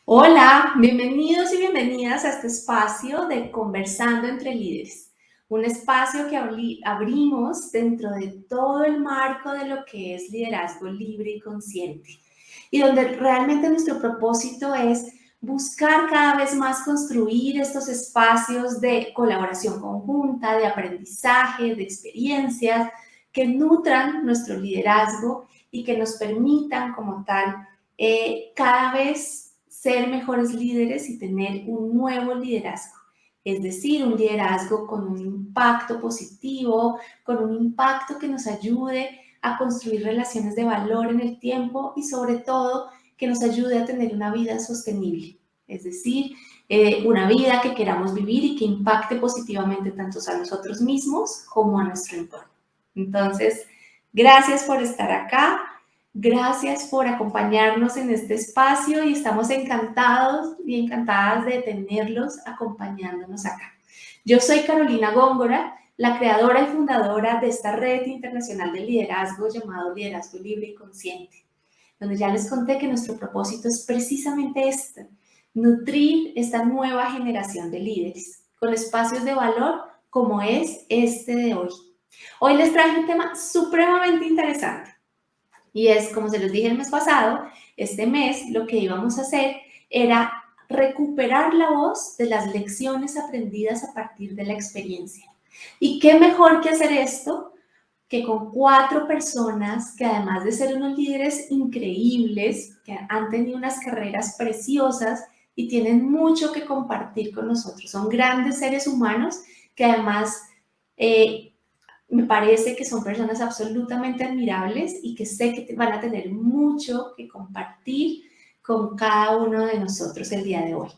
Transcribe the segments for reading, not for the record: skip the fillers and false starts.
Hola, bienvenidos y bienvenidas a este espacio de Conversando entre Líderes, un espacio que abrimos dentro de todo el marco de lo que es liderazgo libre y consciente, y donde realmente nuestro propósito es buscar cada vez más construir estos espacios de colaboración conjunta, de aprendizaje, de experiencias que nutran nuestro liderazgo y que nos permitan como tal cada vez ser mejores líderes y tener un nuevo liderazgo. Es decir, un liderazgo con un impacto positivo, con un impacto que nos ayude a construir relaciones de valor en el tiempo y sobre todo que nos ayude a tener una vida sostenible. Es decir, una vida que queramos vivir y que impacte positivamente tanto a nosotros mismos como a nuestro entorno. Entonces, gracias por estar acá. Gracias por acompañarnos en este espacio y estamos encantados y encantadas de tenerlos acompañándonos acá. Yo soy Carolina Góngora, la creadora y fundadora de esta red internacional de liderazgo llamado Liderazgo Libre y Consciente, donde ya les conté que nuestro propósito es precisamente este, nutrir esta nueva generación de líderes con espacios de valor como es este de hoy. Hoy les traje un tema supremamente interesante. Y es, como se los dije el mes pasado, este mes lo que íbamos a hacer era recuperar la voz de las lecciones aprendidas a partir de la experiencia. ¿Y qué mejor que hacer esto que con 4 personas que además de ser unos líderes increíbles, que han tenido unas carreras preciosas y tienen mucho que compartir con nosotros? Son grandes seres humanos que además me parece que son personas absolutamente admirables y que sé que van a tener mucho que compartir con cada uno de nosotros el día de hoy.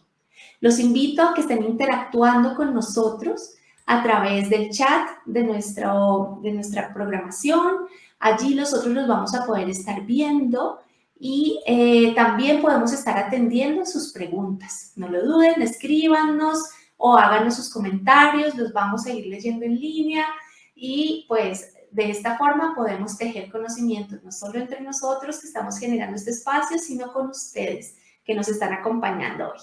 Los invito a que estén interactuando con nosotros a través del chat de nuestra programación. Allí nosotros los vamos a poder estar viendo y también podemos estar atendiendo sus preguntas. No lo duden, escríbanos o háganos sus comentarios, los vamos a ir leyendo en línea. Y pues de esta forma podemos tejer conocimientos, no solo entre nosotros que estamos generando este espacio, sino con ustedes que nos están acompañando hoy.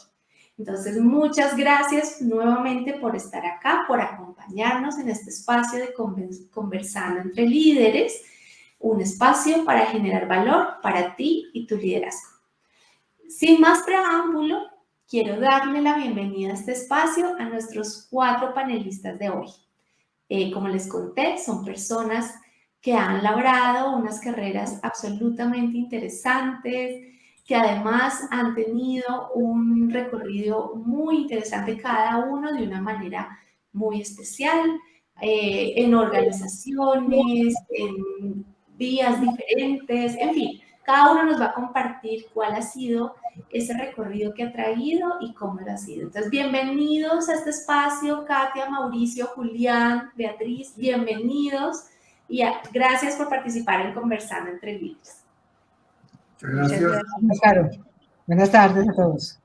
Entonces, muchas gracias nuevamente por estar acá, por acompañarnos en este espacio de Conversando entre Líderes, un espacio para generar valor para ti y tu liderazgo. Sin más preámbulo, quiero darle la bienvenida a este espacio a nuestros 4 panelistas de hoy. Como les conté, son personas que han labrado unas carreras absolutamente interesantes, que además han tenido un recorrido muy interesante cada uno de una manera muy especial, en organizaciones, en vías diferentes, en fin, cada uno nos va a compartir cuál ha sido ese recorrido que ha traído y cómo lo ha sido. Entonces, bienvenidos a este espacio, Katia, Mauricio, Julián, Beatriz, bienvenidos y gracias por participar en Conversando entre Líderes. Muchas gracias, Caro. Buenas tardes a todos.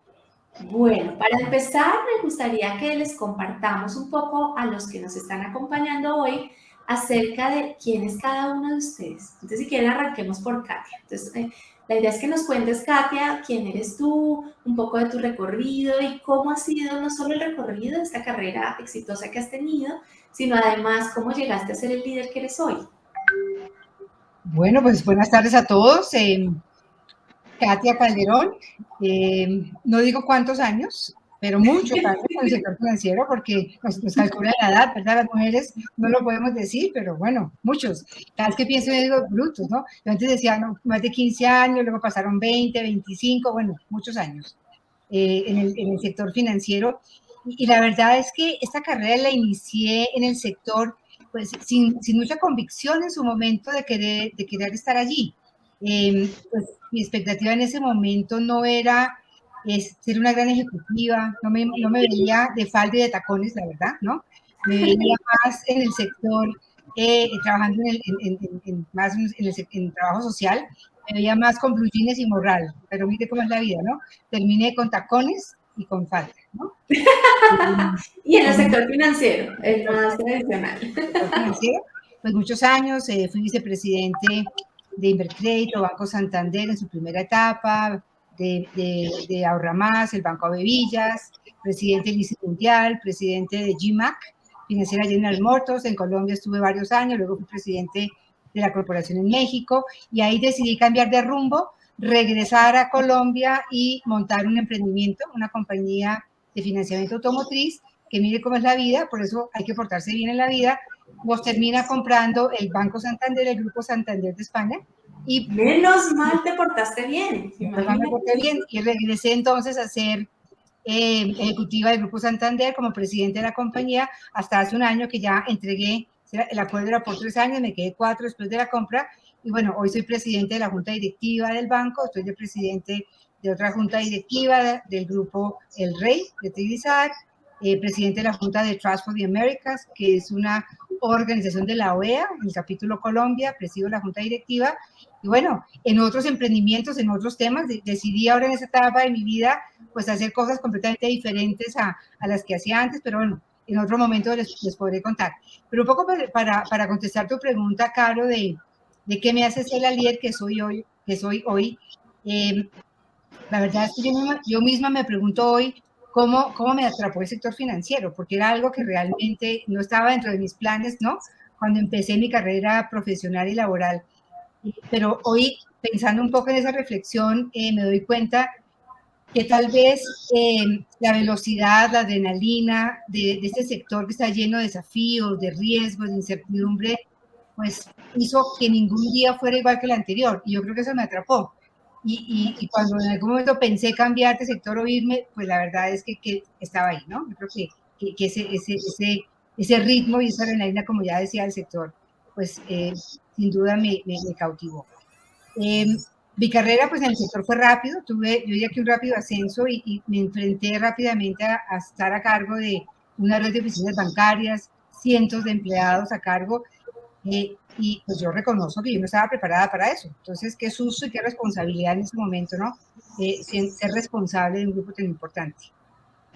Bueno, para empezar, me gustaría que les compartamos un poco a los que nos están acompañando hoy acerca de quién es cada uno de ustedes. Entonces, si quieren, arranquemos por Katia. Entonces, la idea es que nos cuentes, Katia, quién eres tú, un poco de tu recorrido y cómo ha sido no solo el recorrido de esta carrera exitosa que has tenido, sino además cómo llegaste a ser el líder que eres hoy. Bueno, pues buenas tardes a todos. Katia Calderón, no digo cuántos años, pero muchos años en el sector financiero, porque nos calculan la edad, ¿verdad? Las mujeres no lo podemos decir, pero bueno, muchos. Cada vez que pienso, yo digo brutos, ¿no? Yo antes decía, no, más de 15 años, luego pasaron 20, 25, bueno, muchos años en el sector financiero. Y la verdad es que esta carrera la inicié en el sector, pues sin mucha convicción en su momento de querer estar allí. Pues mi expectativa en ese momento no era ser una gran ejecutiva, no me veía de falda y de tacones, la verdad, ¿no? Me veía más en el sector, trabajando más en trabajo social, me veía más con blue jeans y morral, pero mire cómo es la vida, ¿no? Terminé con tacones y con falda, ¿no? Y en el sector financiero, el más tradicional. Financiero, pues muchos años, fui vicepresidente de Invercrédito, Banco Santander en su primera etapa, de Ahorra Más, el Banco Avevillas, presidente del ICE Mundial, presidente de GMAC, Financiera General Motors. En Colombia estuve varios años, luego fui presidente de la corporación en México, y ahí decidí cambiar de rumbo, regresar a Colombia y montar un emprendimiento, una compañía de financiamiento automotriz, que mire cómo es la vida, por eso hay que portarse bien en la vida. Nos termina comprando el Banco Santander, el Grupo Santander de España. Y menos mal te portaste bien. me porté bien y regresé entonces a ser ejecutiva del Grupo Santander como presidente de la compañía hasta hace un año, que ya entregué, el acuerdo era por 3 años, me quedé 4 después de la compra, y bueno, hoy soy presidente de la junta directiva del banco, estoy de presidente de otra junta directiva del grupo El Rey de Trinidad, presidente de la junta de Trust for the Americas, que es una organización de la OEA, en el capítulo Colombia, presido la junta directiva. Y bueno, en otros emprendimientos, en otros temas, decidí ahora en esta etapa de mi vida, pues hacer cosas completamente diferentes a las que hacía antes, pero bueno, en otro momento les podré contar. Pero un poco para contestar tu pregunta, Caro, de qué me hace ser la líder que soy hoy, la verdad es que yo misma me pregunto hoy cómo me atrapó el sector financiero, porque era algo que realmente no estaba dentro de mis planes, ¿no? Cuando empecé mi carrera profesional y laboral. Pero hoy, pensando un poco en esa reflexión, me doy cuenta que tal vez la velocidad, la adrenalina de este sector que está lleno de desafíos, de riesgos, de incertidumbre, pues hizo que ningún día fuera igual que el anterior. Y yo creo que eso me atrapó. Y cuando en algún momento pensé cambiar de sector o irme, pues la verdad es que estaba ahí, ¿no? Yo creo que ese ritmo y esa adrenalina, como ya decía el sector, pues sin duda me cautivó. Mi carrera pues en el sector fue rápido, yo diría que un rápido ascenso, y me enfrenté rápidamente a estar a cargo de una red de oficinas bancarias, cientos de empleados a cargo, y pues yo reconozco que yo no estaba preparada para eso. Entonces, qué susto y qué responsabilidad en ese momento, ¿no? Ser responsable de un grupo tan importante.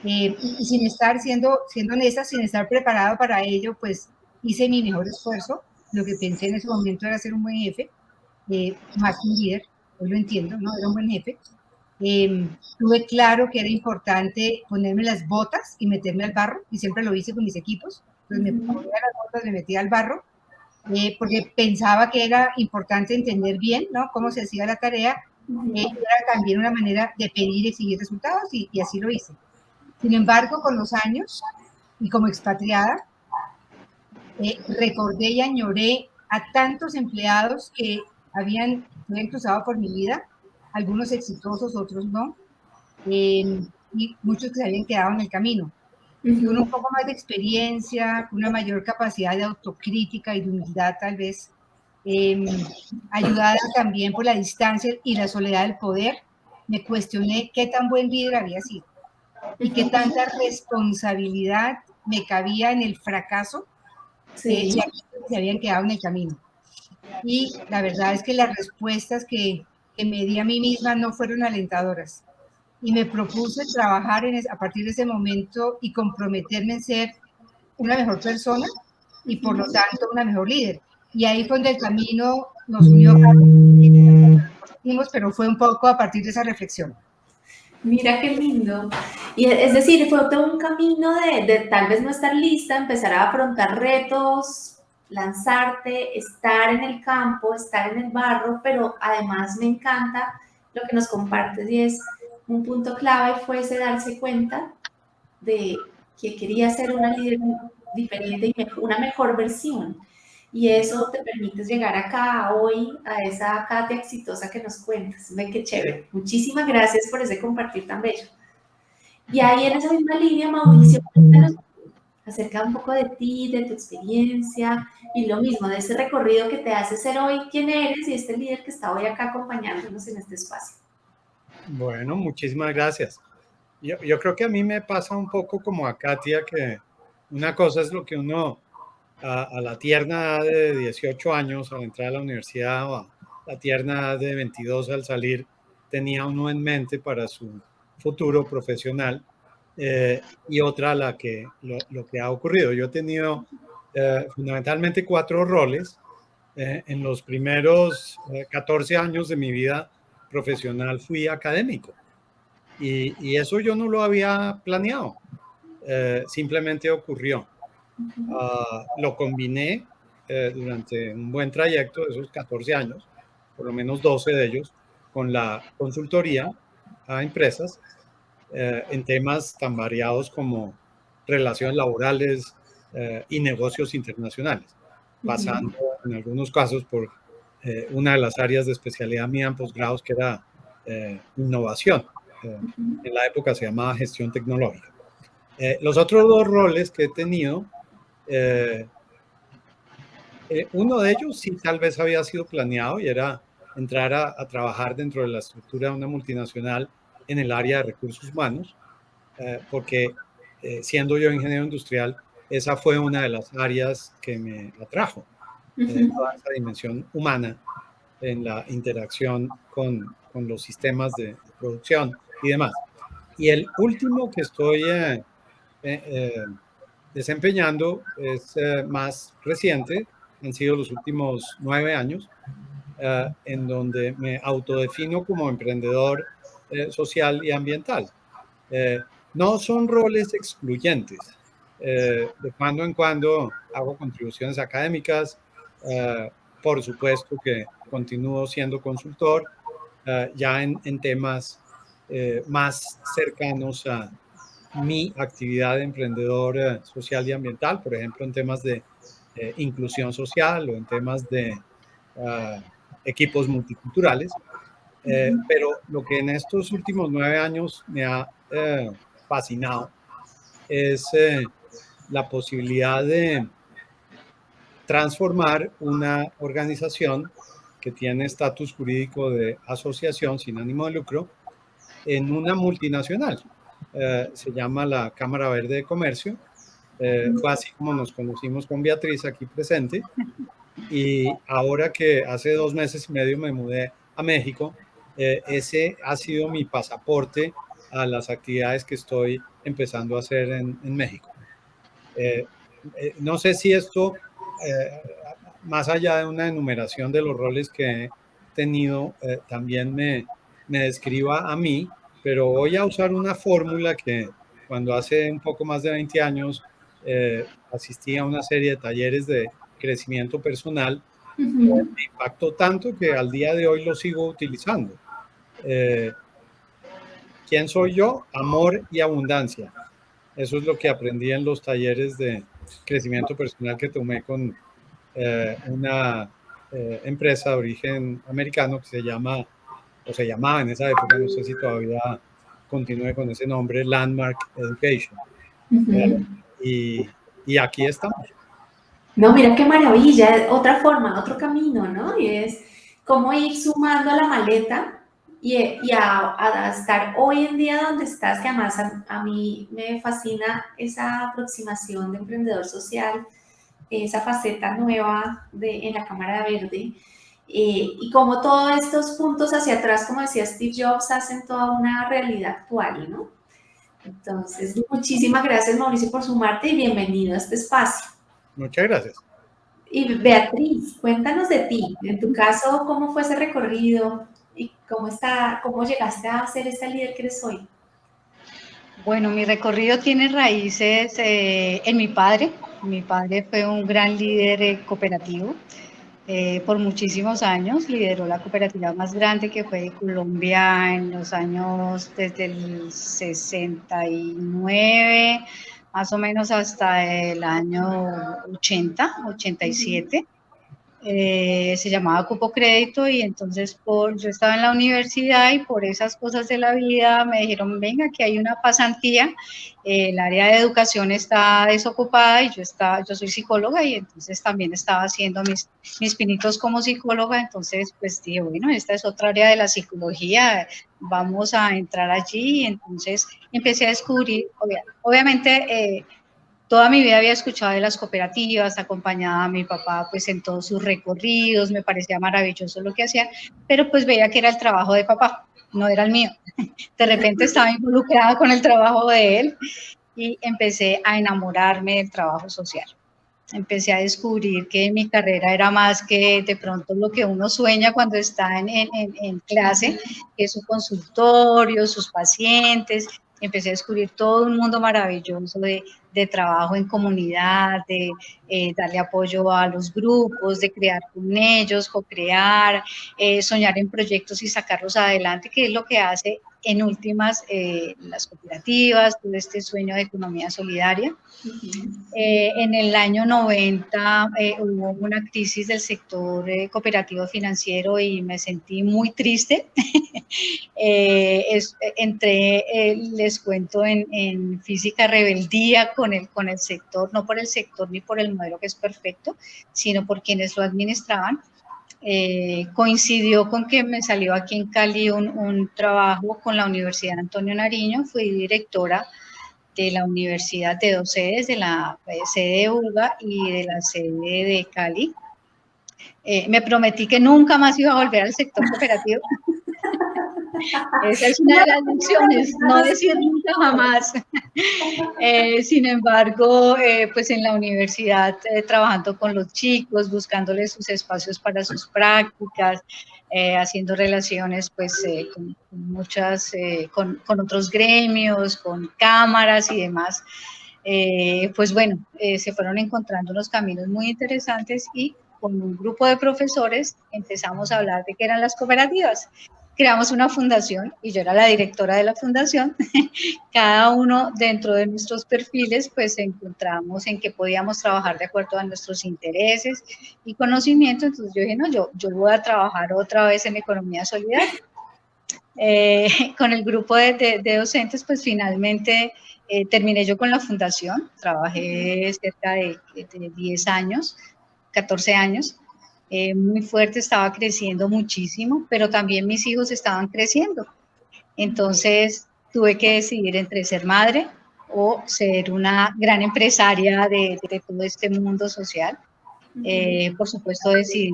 Y sin estar siendo honesta, sin estar preparado para ello, pues hice mi mejor esfuerzo. Lo que pensé en ese momento era ser un buen jefe, más que un líder. Hoy lo entiendo, ¿no? Era un buen jefe. Tuve claro que era importante ponerme las botas y meterme al barro, y siempre lo hice con mis equipos. Entonces me ponía las botas, me metía al barro, porque pensaba que era importante entender bien, ¿no?, cómo se hacía la tarea. Era también una manera de pedir y exigir resultados, y así lo hice. Sin embargo, con los años y como expatriada, recordé y añoré a tantos empleados que habían cruzado por mi vida, algunos exitosos, otros no, y muchos que se habían quedado en el camino. Y un poco más de experiencia, una mayor capacidad de autocrítica y de humildad tal vez, ayudada también por la distancia y la soledad del poder, me cuestioné qué tan buen líder había sido y qué tanta responsabilidad me cabía en el fracaso de aquellos que se habían quedado en el camino. Y la verdad es que las respuestas que me di a mí misma no fueron alentadoras. Y me propuse trabajar a partir de ese momento y comprometerme en ser una mejor persona y por lo tanto una mejor líder. Y ahí fue donde el camino nos unió, pero fue un poco a partir de esa reflexión. Mira qué lindo. Y es decir, fue todo un camino de tal vez no estar lista, empezar a afrontar retos, lanzarte, estar en el campo, estar en el barro, pero además me encanta lo que nos compartes, y es un punto clave fue ese darse cuenta de que quería ser una líder diferente y una mejor versión. Y eso te permite llegar acá hoy a esa Katia exitosa que nos cuentas. Ve qué chévere. Muchísimas gracias por ese compartir tan bello. Y ahí en esa misma línea, Mauricio, cuéntanos acerca un poco de ti, de tu experiencia y lo mismo, de ese recorrido que te hace ser hoy quien eres y este líder que está hoy acá acompañándonos en este espacio. Bueno, muchísimas gracias. Yo creo que a mí me pasa un poco como a Katia, que una cosa es lo que uno a la tierna edad de 18 años al entrar a la universidad, o a la tierna edad de 22 al salir, tenía uno en mente para su futuro profesional, y otra lo que ha ocurrido. Yo he tenido fundamentalmente 4 roles en los primeros 14 años de mi vida profesional fui académico. Y eso yo no lo había planeado, simplemente ocurrió. Lo combiné durante un buen trayecto de esos 14 años, por lo menos 12 de ellos, con la consultoría a empresas en temas tan variados como relaciones laborales y negocios internacionales, pasando en algunos casos por una de las áreas de especialidad mía en posgrados, que era innovación. En la época se llamaba gestión tecnológica. Los otros dos roles que he tenido, uno de ellos sí tal vez había sido planeado y era entrar a trabajar dentro de la estructura de una multinacional en el área de recursos humanos, porque siendo yo ingeniero industrial, esa fue una de las áreas que me atrajo, toda esa dimensión humana en la interacción con los sistemas de producción y demás. Y el último que estoy desempeñando es más reciente, han sido los últimos 9 años, en donde me autodefino como emprendedor social y ambiental. No son roles excluyentes. De cuando en cuando hago contribuciones académicas. Por supuesto que continúo siendo consultor, ya en temas más cercanos a mi actividad de emprendedor social y ambiental, por ejemplo, en temas de inclusión social o en temas de equipos multiculturales. Pero lo que en estos últimos 9 años me ha fascinado es la posibilidad de transformar una organización que tiene estatus jurídico de asociación sin ánimo de lucro en una multinacional. Se llama la Cámara Verde de Comercio. Fue así como nos conocimos con Beatriz aquí presente. Y ahora que hace 2 meses y medio me mudé a México, ese ha sido mi pasaporte a las actividades que estoy empezando a hacer en México. No sé si esto, más allá de una enumeración de los roles que he tenido, también me describa a mí, pero voy a usar una fórmula que cuando hace un poco más de 20 años asistí a una serie de talleres de crecimiento personal. Me impactó tanto que al día de hoy lo sigo utilizando. ¿Quién soy yo? Amor y abundancia. Eso es lo que aprendí en los talleres de crecimiento personal que tomé con una empresa de origen americano que se llama, o se llamaba en esa época, no sé si todavía continúe con ese nombre, Landmark Education. Y aquí estamos. No, mira qué maravilla, otra forma, otro camino, ¿no? Y es cómo ir sumando a la maleta y a estar hoy en día donde estás, que además a mí me fascina esa aproximación de emprendedor social, esa faceta nueva en la Cámara Verde, y cómo todos estos puntos hacia atrás, como decía Steve Jobs, hacen toda una realidad actual, ¿no? Entonces, muchísimas gracias, Mauricio, por sumarte y bienvenido a este espacio. Muchas gracias. Y Beatriz, cuéntanos de ti. En tu caso, ¿cómo fue ese recorrido y cómo llegaste a ser esta líder que eres hoy? Bueno, mi recorrido tiene raíces en mi padre. Mi padre fue un gran líder cooperativo. Por muchísimos años lideró la cooperativa más grande que fue de Colombia en los años desde el 69 más o menos hasta el año 80, 87. Se llamaba Cupo Crédito y entonces yo estaba en la universidad y por esas cosas de la vida me dijeron, venga, que hay una pasantía, el área de educación está desocupada y yo soy psicóloga y entonces también estaba haciendo mis pinitos como psicóloga, entonces pues dije, bueno, esta es otra área de la psicología, vamos a entrar allí y entonces empecé a descubrir, obviamente, toda mi vida había escuchado de las cooperativas, acompañaba a mi papá pues en todos sus recorridos, me parecía maravilloso lo que hacía, pero pues veía que era el trabajo de papá, no era el mío. De repente estaba involucrada con el trabajo de él y empecé a enamorarme del trabajo social. empecé a descubrir que mi carrera era más que de pronto lo que uno sueña cuando está en clase, que es su consultorio, sus pacientes. Empecé a descubrir todo un mundo maravilloso de trabajo en comunidad, de darle apoyo a los grupos, de crear con ellos, co-crear, soñar en proyectos y sacarlos adelante, que es lo que hace en últimas las cooperativas, todo este sueño de economía solidaria. En el año 90 hubo una crisis del sector cooperativo financiero y me sentí muy triste. Entré, les cuento, en física rebeldía con el sector, no por el sector ni por el modelo que es perfecto, sino por quienes lo administraban. Coincidió con que me salió aquí en Cali un trabajo con la Universidad Antonio Nariño, fui directora de la universidad de 2 sedes, de la sede de Urga y de la sede de Cali. Me prometí que nunca más iba a volver al sector cooperativo. Esa es una de las lecciones, no decir nunca jamás. Sin embargo, pues en la universidad, trabajando con los chicos, buscándoles sus espacios para sus prácticas, haciendo relaciones pues con muchas, con otros gremios, con cámaras y demás. Pues bueno, se fueron encontrando unos caminos muy interesantes y con un grupo de profesores empezamos a hablar de qué eran las cooperativas. Creamos una fundación y yo era la directora de la fundación. Cada uno dentro de nuestros perfiles pues encontramos en qué podíamos trabajar de acuerdo a nuestros intereses y conocimientos. Entonces yo dije, no, yo voy a trabajar otra vez en economía solidaria. Con el grupo de docentes pues finalmente terminé yo con la fundación, trabajé cerca de 10 años, 14 años. Muy fuerte, estaba creciendo muchísimo, pero también mis hijos estaban creciendo. Entonces tuve que decidir entre ser madre o ser una gran empresaria de todo este mundo social. Por supuesto decidí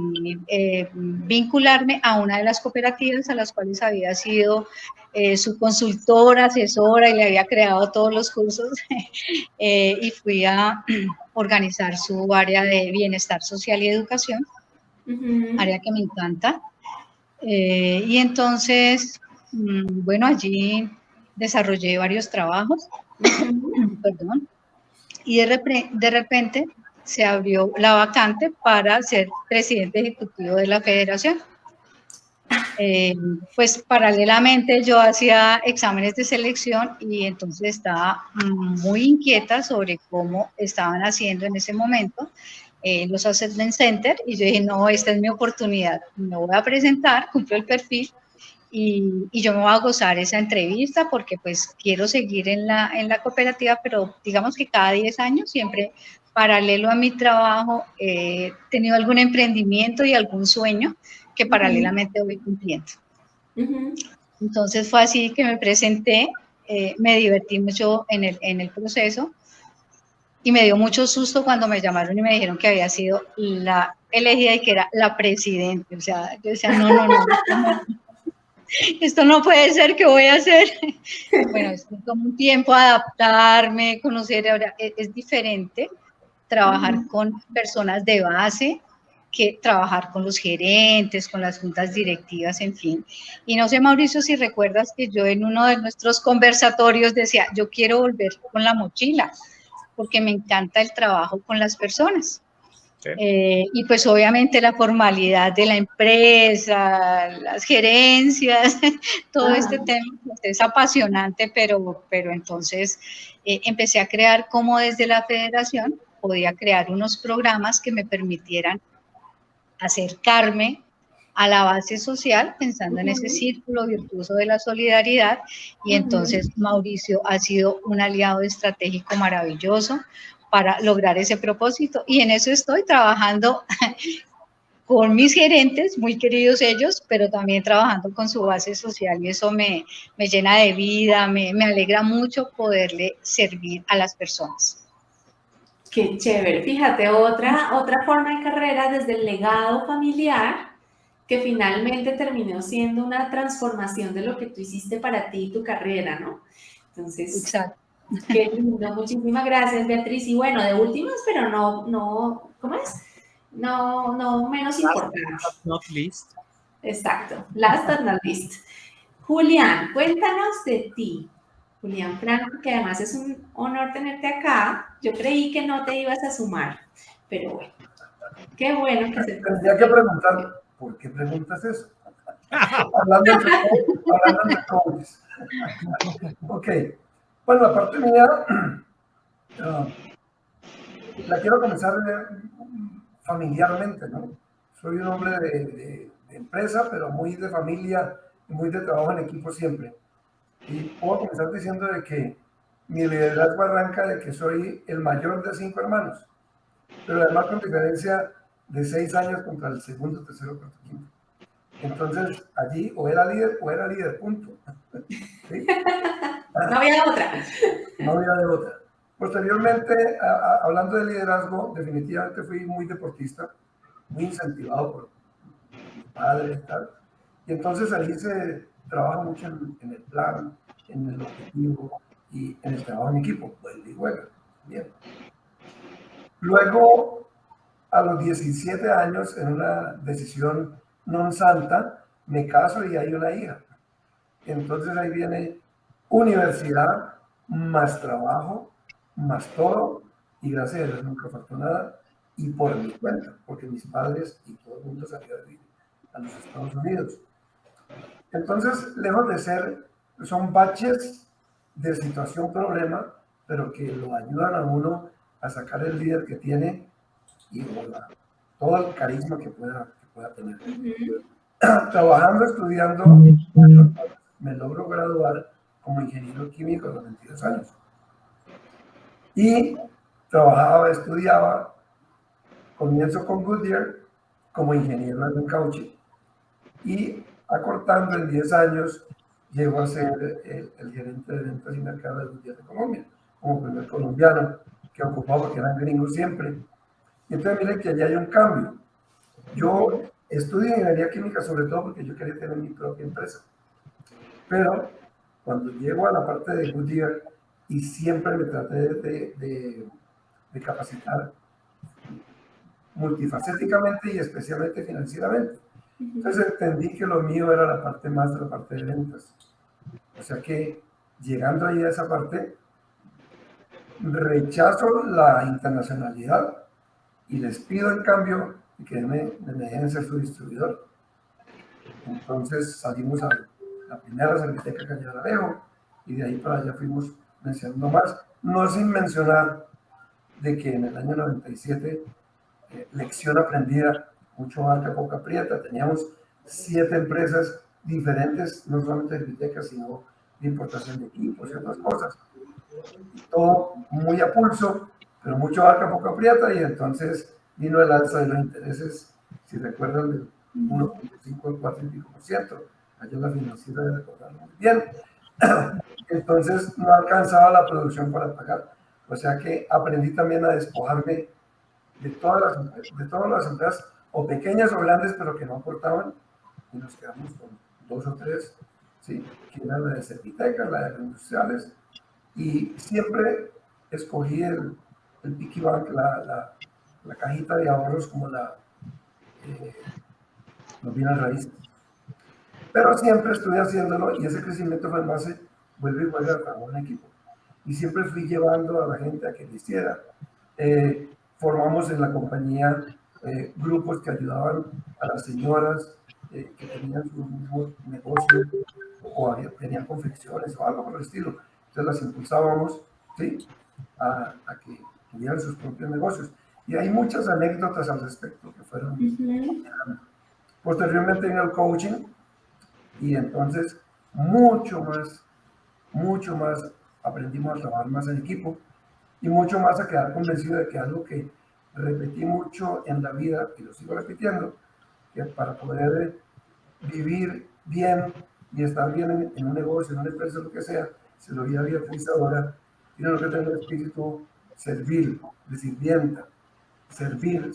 vincularme a una de las cooperativas a las cuales había sido su consultora, asesora y le había creado todos los cursos y fui a organizar su área de bienestar social y educación. Área que me encanta. Y entonces, bueno, allí desarrollé varios trabajos, perdón, y de repente se abrió la vacante para ser presidente ejecutivo de la federación. Pues paralelamente yo hacía exámenes de selección y entonces estaba muy inquieta sobre cómo estaban haciendo en ese momento los assessment center y yo dije, no, esta es mi oportunidad, me voy a presentar, cumplo el perfil y yo me voy a gozar esa entrevista porque pues quiero seguir en la cooperativa, pero digamos que cada 10 años siempre paralelo a mi trabajo he tenido algún emprendimiento y algún sueño que paralelamente voy cumpliendo. Entonces fue así que me presenté, me divertí mucho en el proceso y me dio mucho susto cuando me llamaron y me dijeron que había sido la elegida y que era la presidenta. O sea, yo decía, no, esto no puede ser, ¿qué voy a hacer? Bueno, es como un tiempo adaptarme, conocer, ahora es diferente trabajar con personas de base que trabajar con los gerentes, con las juntas directivas, en fin. Y no sé, Mauricio, si recuerdas que yo en uno de nuestros conversatorios decía, yo quiero volver con la mochila, porque me encanta el trabajo con las personas. Sí. Y pues obviamente la formalidad de la empresa, las gerencias, todo este tema pues, es apasionante, pero entonces empecé a crear como desde la federación podía crear unos programas que me permitieran acercarme a la base social pensando en ese círculo virtuoso de la solidaridad y entonces Mauricio ha sido un aliado estratégico maravilloso para lograr ese propósito y en eso estoy trabajando con mis gerentes, muy queridos ellos, pero también trabajando con su base social y eso me llena de vida, me alegra mucho poderle servir a las personas. Qué chévere. Fíjate, otra forma de carrera desde el legado familiar que finalmente terminó siendo una transformación de lo que tú hiciste para ti y tu carrera, ¿no? Entonces, exacto. Qué lindo, muchísimas gracias, Beatriz. Y bueno, de últimas, pero ¿cómo es? No menos Last importante. but not least. Exacto, last but not least. Julián, cuéntanos de ti. Julián Franco, que además es un honor tenerte acá. Yo creí que no te ibas a sumar, pero bueno, qué bueno que se Tendría que preguntar, ¿por qué preguntas eso? Hablando entre coaches. Ok, bueno, la parte mía, la quiero comenzar familiarmente, ¿no? Soy un hombre de empresa, pero muy de familia y muy de trabajo en equipo siempre. Y puedo comenzar diciendo de que mi liderazgo arranca de que soy el mayor de 5 hermanos, pero además con diferencia de 6 años contra el segundo, tercero, cuarto, quinto. Entonces, allí o era líder, punto. ¿Sí? No había otra. No había de otra. Posteriormente, hablando de liderazgo, definitivamente fui muy deportista, muy incentivado por mi padre y tal. Y entonces ahí se trabaja mucho en el plan, en el objetivo y en el trabajo en equipo. Vuelve y juega. Bien. Luego, a los 17 años, en una decisión non santa, me caso y hay una hija. Entonces ahí viene universidad, más trabajo, más todo, y gracias a Dios nunca faltó nada, y por mi cuenta, porque mis padres y todo el mundo salió de vivir a los Estados Unidos. Entonces, lejos de ser, son baches de situación problema, pero que lo ayudan a uno a sacar el líder que tiene y todo el carisma que pueda tener. Trabajando, estudiando, me logro graduar como ingeniero químico a los 22 años. Y trabajaba, estudiaba, comienzo con Goodyear como ingeniero en coaching. Y acortando en 10 años, llego a ser el gerente de ventas y mercado de Goodyear de Colombia, como primer colombiano que ocupaba porque eran gringos siempre. Y entonces miren que allá hay un cambio. Yo estudio ingeniería química sobre todo porque yo quería tener mi propia empresa. Pero cuando llego a la parte de Goodyear y siempre me traté de capacitar multifacéticamente y especialmente financieramente. Entonces entendí que lo mío era la parte más de la parte de ventas. O sea que llegando ahí a esa parte, rechazo la internacionalidad y les pido en cambio que me dejen ser su distribuidor. Entonces salimos a la primera Serviteca Calle Arejo y de ahí para allá fuimos mencionando más, no sin mencionar de que en el año 97, lección aprendida, mucho marca, poca prieta, teníamos 7 empresas diferentes, no solamente de bibliotecas, sino de importación de equipos y otras cosas. Todo muy a pulso, pero mucho marca, poca prieta, y entonces vino el alza de los intereses, si recuerdan, del 1.5 al 4,5%. Allá la financiera de recordarlo muy bien. Entonces no alcanzaba la producción para pagar. O sea que aprendí también a despojarme de todas las empresas, o pequeñas o grandes, pero que no aportaban, y nos quedamos con 2 o 3, ¿sí? Que eran la de Serviteca, la de agroindustriales, y siempre escogí el piggy bank, la cajita de ahorros como los bienes raíces. Pero siempre estuve haciéndolo y ese crecimiento fue en base, vuelve y juega, trabajo en equipo. Y siempre fui llevando a la gente a que lo hiciera. Formamos en la compañía grupos que ayudaban a las señoras que tenían su mismo negocio o tenían confecciones o algo por el estilo. Entonces las impulsábamos, ¿sí? a que tuvieran sus propios negocios. Y hay muchas anécdotas al respecto que fueron. Posteriormente vino el coaching y entonces mucho más aprendimos a trabajar más en equipo y mucho más a quedar convencido de que algo que repetí mucho en la vida y lo sigo repitiendo, que para poder vivir bien y estar bien en un negocio, en una empresa, lo que sea, se lo vida realizadora, tiene que tener el espíritu servil, de sirvienta, servir.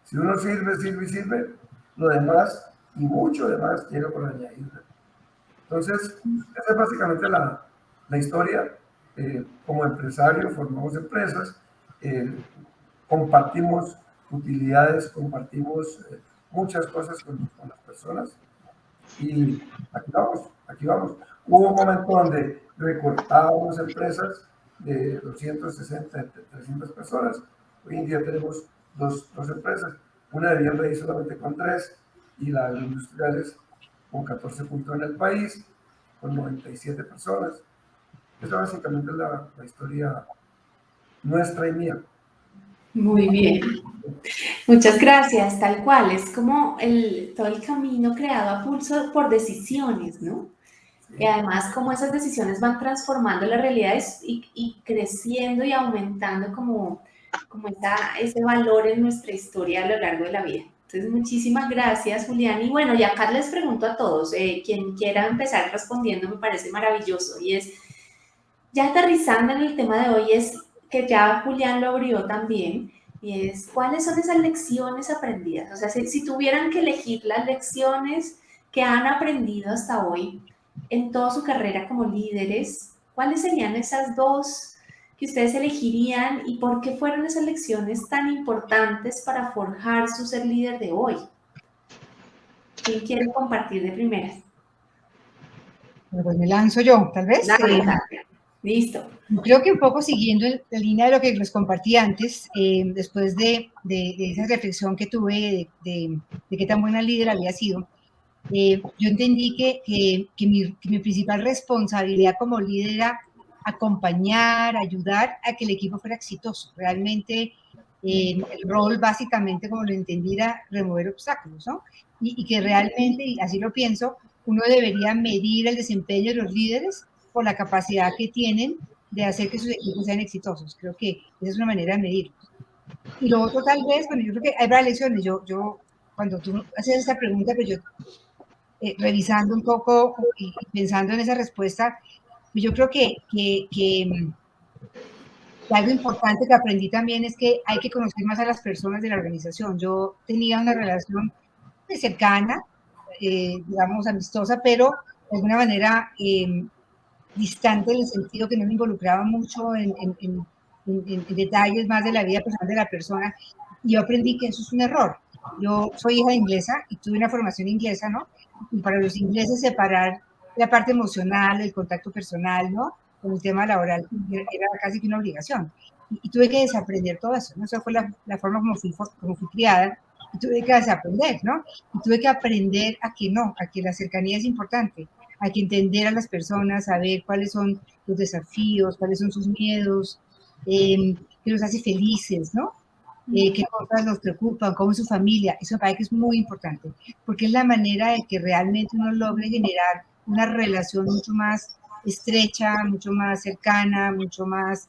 Si uno sirve, lo demás y mucho demás llega por añadidura. Entonces, esa es básicamente la historia. como empresarios formamos empresas, compartimos utilidades, compartimos muchas cosas con las personas y aquí vamos. Hubo un momento donde recortábamos empresas de 260, 300 personas. Hoy en día tenemos dos empresas, una de vivienda solamente con 3 y la de industriales con 14 puntos en el país, con 97 personas. Esa básicamente es la historia nuestra y mía. Muy bien. Muchas gracias, tal cual. Es como todo el camino creado a pulso por decisiones, ¿no? Y además como esas decisiones van transformando las realidades y creciendo y aumentando como ese valor en nuestra historia a lo largo de la vida. Entonces, muchísimas gracias, Julián. Y bueno, ya acá les pregunto a todos, quien quiera empezar respondiendo me parece maravilloso. Y es, ya aterrizando en el tema de hoy, es que ya Julián lo abrió también, y es, ¿cuáles son esas lecciones aprendidas? O sea, si tuvieran que elegir las lecciones que han aprendido hasta hoy en toda su carrera como líderes, ¿cuáles serían esas dos que ustedes elegirían y por qué fueron esas lecciones tan importantes para forjar su ser líder de hoy? ¿Quién quiere compartir de primeras? Pues me lanzo yo, tal vez. Dale. Listo. Creo que un poco siguiendo la línea de lo que les compartí antes, después de esa reflexión que tuve de qué tan buena líder había sido, yo entendí que mi principal responsabilidad como líder era acompañar, ayudar a que el equipo fuera exitoso. Realmente el rol básicamente, como lo entendí, era remover obstáculos, ¿no? Y que realmente, y así lo pienso, uno debería medir el desempeño de los líderes por la capacidad que tienen de hacer que sus equipos sean exitosos. Creo que esa es una manera de medirlos. Y lo otro tal vez, bueno, yo creo que hay varias lecciones. Yo cuando tú haces esta pregunta, pues yo revisando un poco y pensando en esa respuesta, yo creo que algo importante que aprendí también es que hay que conocer más a las personas de la organización. Yo tenía una relación cercana, digamos, amistosa, pero de alguna manera distante en el sentido que no me involucraba mucho en detalles más de la vida personal de la persona. Y yo aprendí que eso es un error. Yo soy hija inglesa y tuve una formación inglesa, ¿no? Y para los ingleses separar la parte emocional, el contacto personal, ¿no? Con el tema laboral era casi que una obligación. Y tuve que desaprender todo eso, ¿no? Esa fue la forma como fui criada. Y tuve que desaprender, ¿no? Y tuve que aprender a que no, a que la cercanía es importante, a que entender a las personas, saber cuáles son los desafíos, cuáles son sus miedos, qué los hace felices, ¿no? Qué cosas los preocupan, cómo es su familia. Eso me parece que es muy importante, porque es la manera de que realmente uno logre generar una relación mucho más estrecha, mucho más cercana, mucho más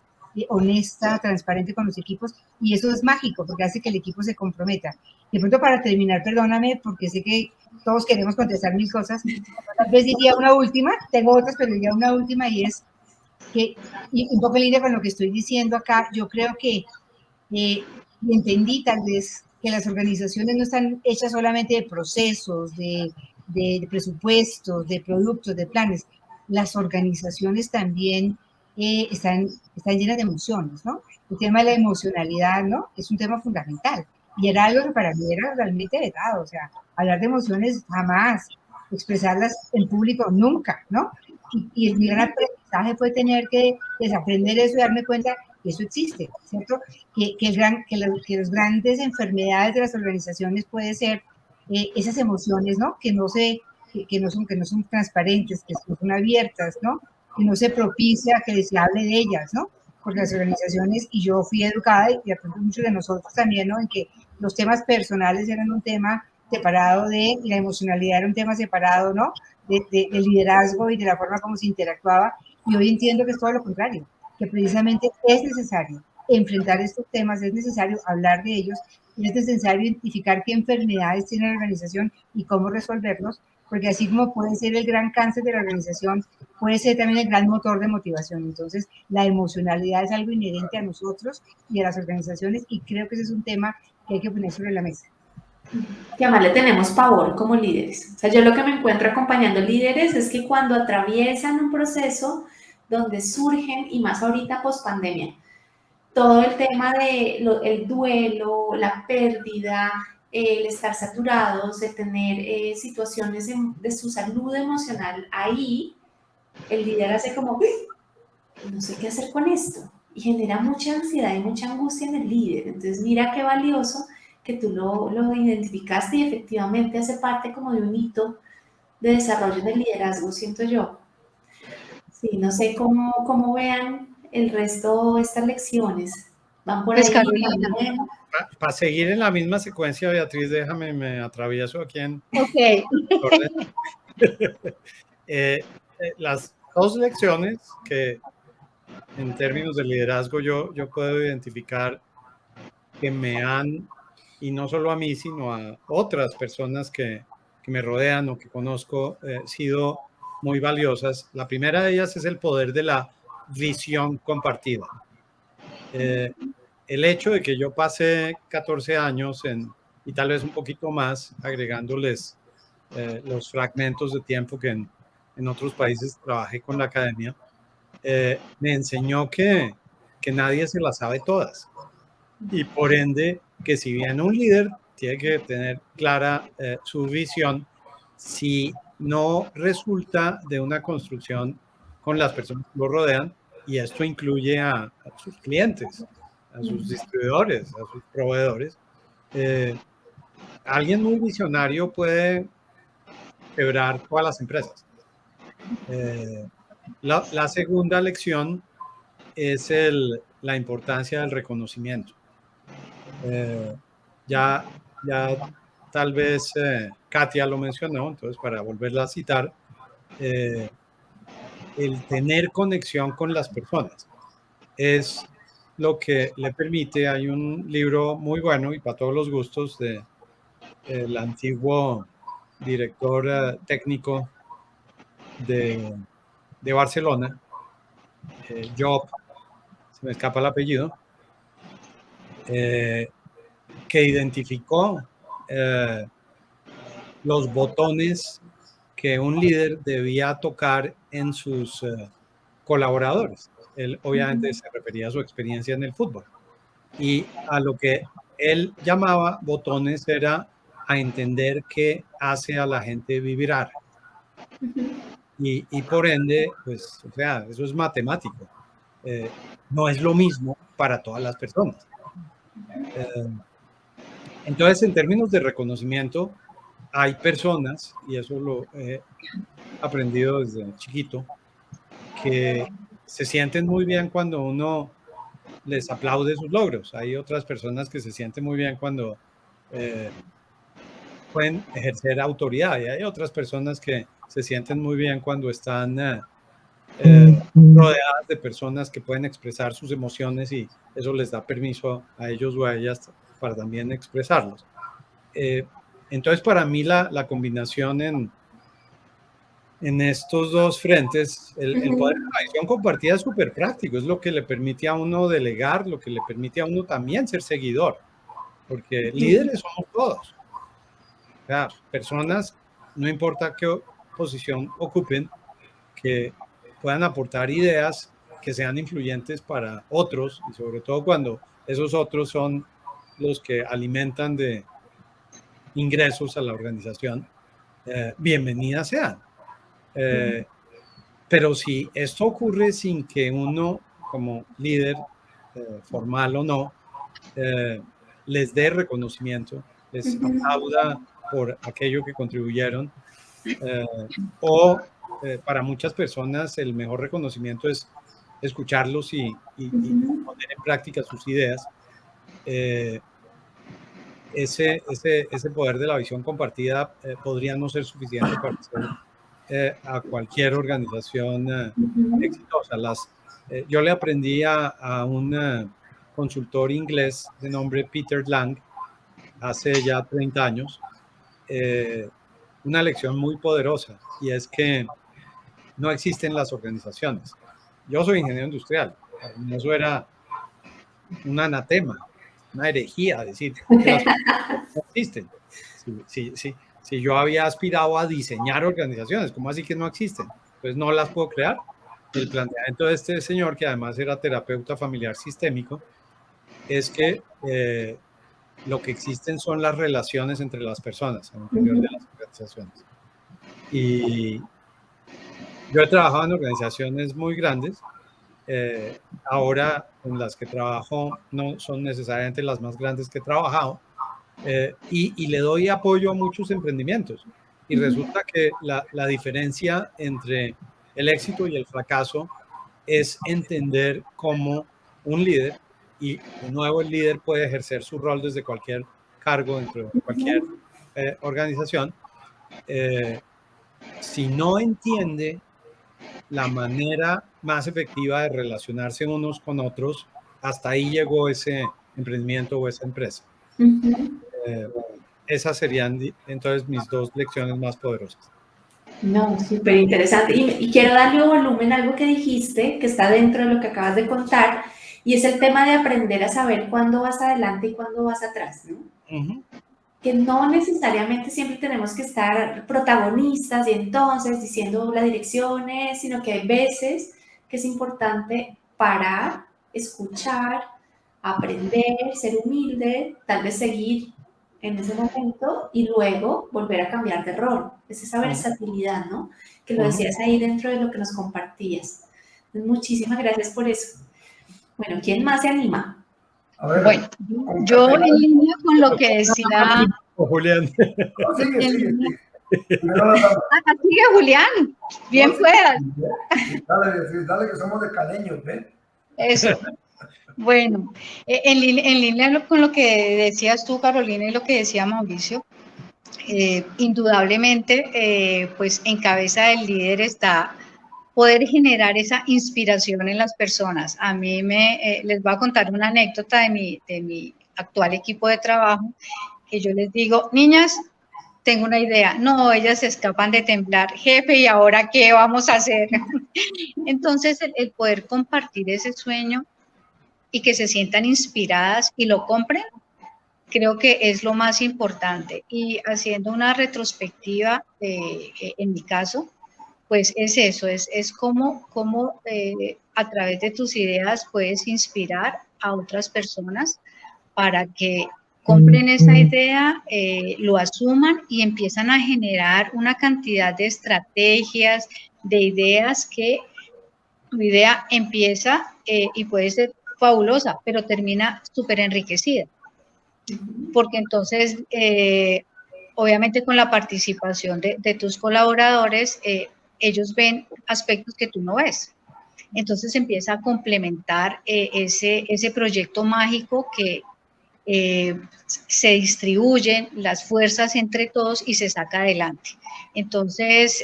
honesta, transparente con los equipos, y eso es mágico, porque hace que el equipo se comprometa. De pronto, para terminar, perdóname, porque sé que todos queremos contestar mil cosas, tal vez diría una última, tengo otras, pero diría una última, y es que, y un poco en línea con lo que estoy diciendo acá, yo creo que y entendí tal vez que las organizaciones no están hechas solamente de procesos, de presupuestos, de productos, de planes. Las organizaciones también están llenas de emociones, ¿no? El tema de la emocionalidad, ¿no? Es un tema fundamental. Y era algo que para mí era realmente vetado, o sea, hablar de emociones jamás, expresarlas en público nunca, ¿no? Y el gran aprendizaje fue tener que desaprender eso y darme cuenta que eso existe, ¿cierto? Que las grandes enfermedades de las organizaciones puede ser esas emociones, ¿no? Que no son transparentes, que no son abiertas, ¿no? Que no se propicia que se hable de ellas, ¿no? Porque las organizaciones, y yo fui educada, y aprendí muchos de nosotros también, ¿no? En que los temas personales eran un tema separado y la emocionalidad era un tema separado, ¿no? Del liderazgo y de la forma como se interactuaba. Y hoy entiendo que es todo lo contrario, que precisamente es necesario enfrentar estos temas, es necesario hablar de ellos, y es necesario identificar qué enfermedades tiene la organización y cómo resolverlos, porque así como puede ser el gran cáncer de la organización, puede ser también el gran motor de motivación. Entonces, la emocionalidad es algo inherente a nosotros y a las organizaciones, y creo que ese es un tema que hay que poner sobre la mesa. Que además le tenemos pavor como líderes. O sea, yo lo que me encuentro acompañando líderes es que cuando atraviesan un proceso donde surgen, y más ahorita post pandemia, todo el tema de el duelo, la pérdida, el estar saturados, el tener situaciones de su salud emocional ahí, el líder hace como, no sé qué hacer con esto, y genera mucha ansiedad y mucha angustia en el líder. Entonces mira qué valioso que tú lo identificaste y efectivamente hace parte como de un hito de desarrollo del liderazgo, siento yo. Sí, no sé cómo vean el resto de estas lecciones. ¿Van por Pues ahí? Carolina. Para seguir en la misma secuencia, Beatriz, déjame, me atravieso aquí en Ok. orden. Las dos lecciones que en términos de liderazgo yo puedo identificar que me han, y no solo a mí, sino a otras personas que me rodean o que conozco, sido muy valiosas. La primera de ellas es el poder de la visión compartida. El hecho de que yo pasé 14 años y tal vez un poquito más, agregándoles los fragmentos de tiempo que en otros países trabajé con la academia, me enseñó que nadie se las sabe todas. Y por ende, que si bien un líder tiene que tener clara su visión, si no resulta de una construcción con las personas que lo rodean, y esto incluye a sus clientes, a sus distribuidores, a sus proveedores, alguien muy visionario puede quebrar todas las empresas. La segunda lección es la importancia del reconocimiento. Ya tal vez Katia lo mencionó, entonces para volverla a citar, el tener conexión con las personas es lo que le permite. Hay un libro muy bueno y para todos los gustos del antiguo director técnico de Barcelona, Job, se me escapa el apellido, que identificó los botones que un líder debía tocar en sus colaboradores. Él obviamente se refería a su experiencia en el fútbol. Y a lo que él llamaba botones era a entender qué hace a la gente vibrar. Y por ende, pues, o sea, eso es matemático. No es lo mismo para todas las personas. Entonces, en términos de reconocimiento, hay personas, y eso lo he aprendido desde chiquito, que se sienten muy bien cuando uno les aplaude sus logros. Hay otras personas que se sienten muy bien cuando pueden ejercer autoridad, y hay otras personas que se sienten muy bien cuando están rodeadas de personas que pueden expresar sus emociones y eso les da permiso a ellos o a ellas para también expresarlos. Entonces, para mí la combinación en estos dos frentes, el poder de la visión compartida es súper práctico, es lo que le permite a uno delegar, lo que le permite a uno también ser seguidor, porque líderes somos todos. O sea, personas, no importa qué posición ocupen, que puedan aportar ideas que sean influyentes para otros, y sobre todo cuando esos otros son los que alimentan de ingresos a la organización, bienvenidas sean. Pero si esto ocurre sin que uno, como líder, formal o no, les dé reconocimiento, les aplauda por aquello que contribuyeron, o para muchas personas el mejor reconocimiento es escucharlos y poner en práctica sus ideas. Ese poder de la visión compartida podría no ser suficiente para hacer a cualquier organización exitosa. Yo le aprendí a un consultor inglés de nombre Peter Lang hace ya 30 años una lección muy poderosa, y es que no existen las organizaciones. Yo soy ingeniero industrial, eso era un anatema, una herejía decir que las organizaciones no existen. Si yo había aspirado a diseñar organizaciones, ¿cómo así que no existen? Pues no las puedo crear. El planteamiento de este señor, que además era terapeuta familiar sistémico, es que lo que existen son las relaciones entre las personas al interior de las organizaciones. Y yo he trabajado en organizaciones muy grandes. Ahora en las que trabajo no son necesariamente las más grandes que he trabajado, y le doy apoyo a muchos emprendimientos. Y resulta que la diferencia entre el éxito y el fracaso es entender cómo un líder, y de nuevo el líder puede ejercer su rol desde cualquier cargo dentro de cualquier organización, si no entiende la manera más efectiva de relacionarse unos con otros, hasta ahí llegó ese emprendimiento o esa empresa. Esas serían entonces mis 2 lecciones más poderosas. No, súper interesante. Y quiero darle volumen a algo que dijiste, que está dentro de lo que acabas de contar, y es el tema de aprender a saber cuándo vas adelante y cuándo vas atrás, ¿no? Que no necesariamente siempre tenemos que estar protagonistas y entonces diciendo las direcciones, sino que hay veces que es importante parar, escuchar, aprender, ser humilde, tal vez seguir en ese momento y luego volver a cambiar de rol. Es esa versatilidad, ¿no? Que lo decías ahí dentro de lo que nos compartías. Muchísimas gracias por eso. Bueno, ¿quién más se anima? A ver, bueno, yo en línea con lo que decía... Julián. No, sigue. Sigue Julián, bien no, puedas. Dale que somos de caleños, ¿ves? Eso. Bueno, en línea con lo que decías tú, Carolina, y lo que decía Mauricio, indudablemente, pues en cabeza del líder está poder generar esa inspiración en las personas. A mí les voy a contar una anécdota de mi actual equipo de trabajo, que yo les digo, niñas, tengo una idea. No, ellas se escapan de temblar. Jefe, ¿y ahora qué vamos a hacer? Entonces, el poder compartir ese sueño y que se sientan inspiradas y lo compren, creo que es lo más importante. Y haciendo una retrospectiva, en mi caso, pues es eso, es cómo a través de tus ideas puedes inspirar a otras personas para que compren esa idea, lo asuman y empiezan a generar una cantidad de estrategias, de ideas que tu idea empieza y puede ser fabulosa, pero termina súper enriquecida. Porque entonces, obviamente con la participación de tus colaboradores, ellos ven aspectos que tú no ves. Entonces empieza a complementar ese proyecto mágico que se distribuyen las fuerzas entre todos y se saca adelante. Entonces,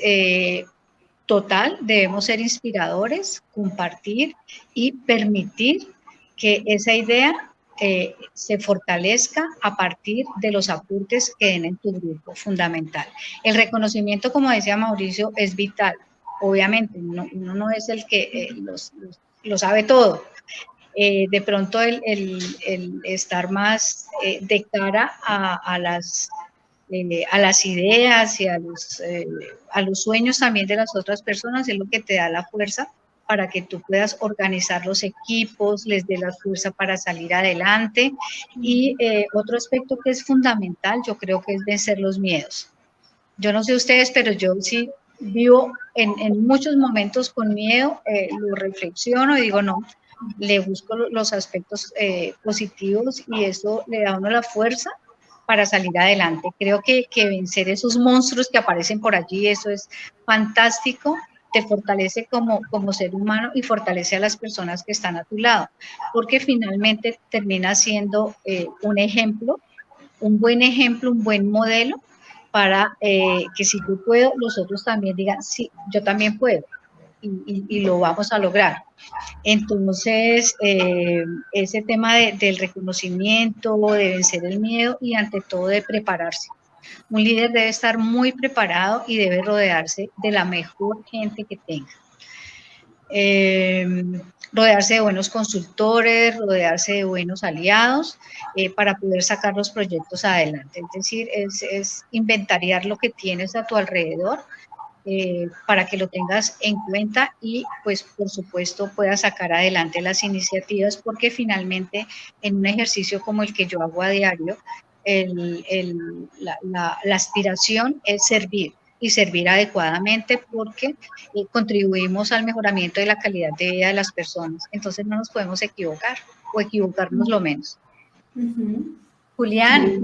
total, debemos ser inspiradores, compartir y permitir que esa idea se fortalezca a partir de los aportes que den en tu grupo, fundamental. El reconocimiento, como decía Mauricio, es vital. Obviamente, uno no es el que lo sabe todo. De pronto el estar más de cara a las ideas y a los sueños también de las otras personas es lo que te da la fuerza para que tú puedas organizar los equipos, les dé la fuerza para salir adelante. Y otro aspecto que es fundamental, yo creo que es vencer los miedos. Yo no sé ustedes, pero yo sí vivo en muchos momentos con miedo, lo reflexiono y digo, no, le busco los aspectos positivos y eso le da a uno la fuerza para salir adelante. Creo que vencer esos monstruos que aparecen por allí, eso es fantástico, te fortalece como ser humano y fortalece a las personas que están a tu lado, porque finalmente termina siendo un ejemplo, un buen modelo para que si yo puedo, los otros también digan, sí, yo también puedo y lo vamos a lograr. Entonces, ese tema del reconocimiento, de vencer el miedo y ante todo de prepararse. Un líder debe estar muy preparado y debe rodearse de la mejor gente que tenga. Rodearse de buenos consultores, rodearse de buenos aliados para poder sacar los proyectos adelante. Es decir, es inventariar lo que tienes a tu alrededor para que lo tengas en cuenta y pues por supuesto puedas sacar adelante las iniciativas, porque finalmente en un ejercicio como el que yo hago a diario, la aspiración es servir y servir adecuadamente, porque contribuimos al mejoramiento de la calidad de vida de las personas. Entonces no nos podemos equivocar o equivocarnos lo menos. Julián.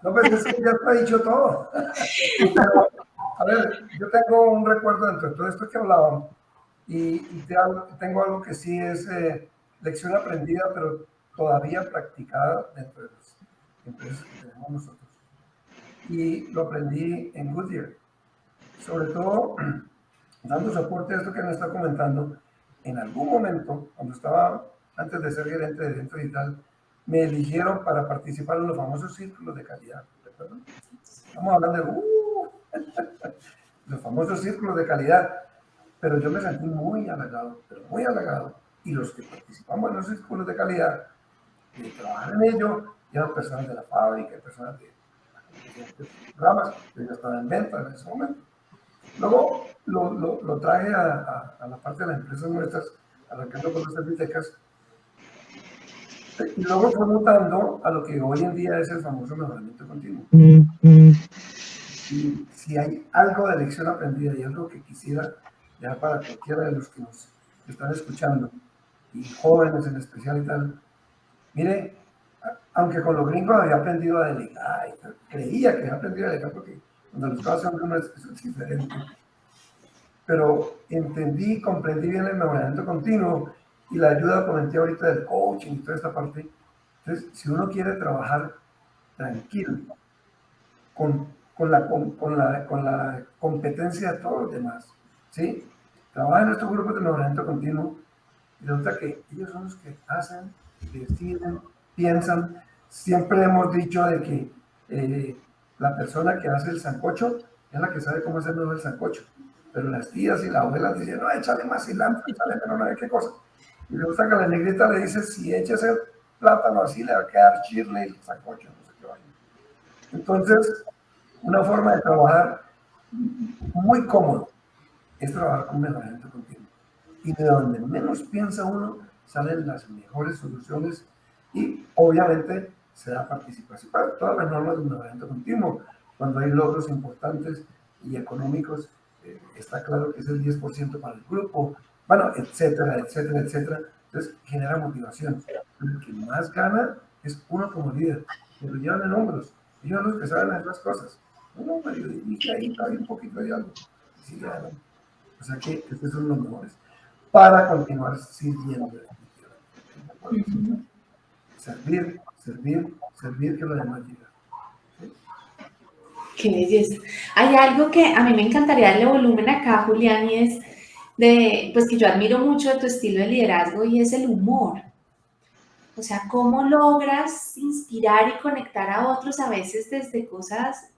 No, pues es que ya está dicho todo. Pero, a ver, yo tengo un recuerdo dentro de todo esto que hablábamos y tengo algo que sí es lección aprendida, pero todavía practicada dentro de las empresas que tenemos nosotros. Y lo aprendí en Goodyear, sobre todo dando soporte a esto que nos está comentando. En algún momento, cuando estaba antes de ser gerente de evento digital, me eligieron para participar en los famosos círculos de calidad. ¿Recuerdan? Estamos hablando de los famosos círculos de calidad, pero yo me sentí muy halagado, pero muy halagado. Y los que participamos en los círculos de calidad, que trabajan en ello, eran personas de la fábrica, personas de programas, que ya estaban en venta en ese momento. Luego lo traje a la parte de las empresas nuestras, arrancando con las bibliotecas, y luego fue mutando a lo que hoy en día es el famoso mejoramiento continuo. Y si hay algo de lección aprendida y algo que quisiera dejar para cualquiera de los que nos están escuchando, y jóvenes en especial y tal, mire, aunque con los gringos había aprendido a delegar, creía que había aprendido a delegar porque cuando los estaba haciendo eso es diferente, pero entendí y comprendí bien el mejoramiento continuo y la ayuda, comenté ahorita, del coaching y toda esta parte. Entonces, si uno quiere trabajar tranquilo, con la competencia de todos los demás, ¿sí? Trabaja en estos grupos de mejoramiento continuo y resulta que ellos son los que hacen, deciden, piensan. Siempre hemos dicho de que la persona que hace el sancocho es la que sabe cómo hacer mejor el sancocho, pero las tías y las abuelas dicen, no, échale más cilantro, échale menos, no sé qué cosa. Y resulta que la negrita le dice, si eches el plátano así, le va a quedar chirle el sancocho, no sé qué vaya. Entonces, una forma de trabajar muy cómodo es trabajar con mejoramiento continuo. Y de donde menos piensa uno, salen las mejores soluciones y obviamente se da participación para todas las normas de mejoramiento continuo. Cuando hay logros importantes y económicos, está claro que es el 10% para el grupo, bueno, etcétera, etcétera, etcétera. Entonces genera motivación. El que más gana es uno como líder, que lo llevan en hombros. Ellos son los que saben hacer las cosas. Uno medio dirige ahí, trae un poquito de algo y sigue adelante. O sea que estos son los mejores para continuar sirviendo. Servir, servir, servir, que lo demás llega. ¿Sí? Qué belleza. Hay algo que a mí me encantaría darle volumen acá, Julián, y es pues que yo admiro mucho de tu estilo de liderazgo, y es el humor. O sea, cómo logras inspirar y conectar a otros a veces desde cosas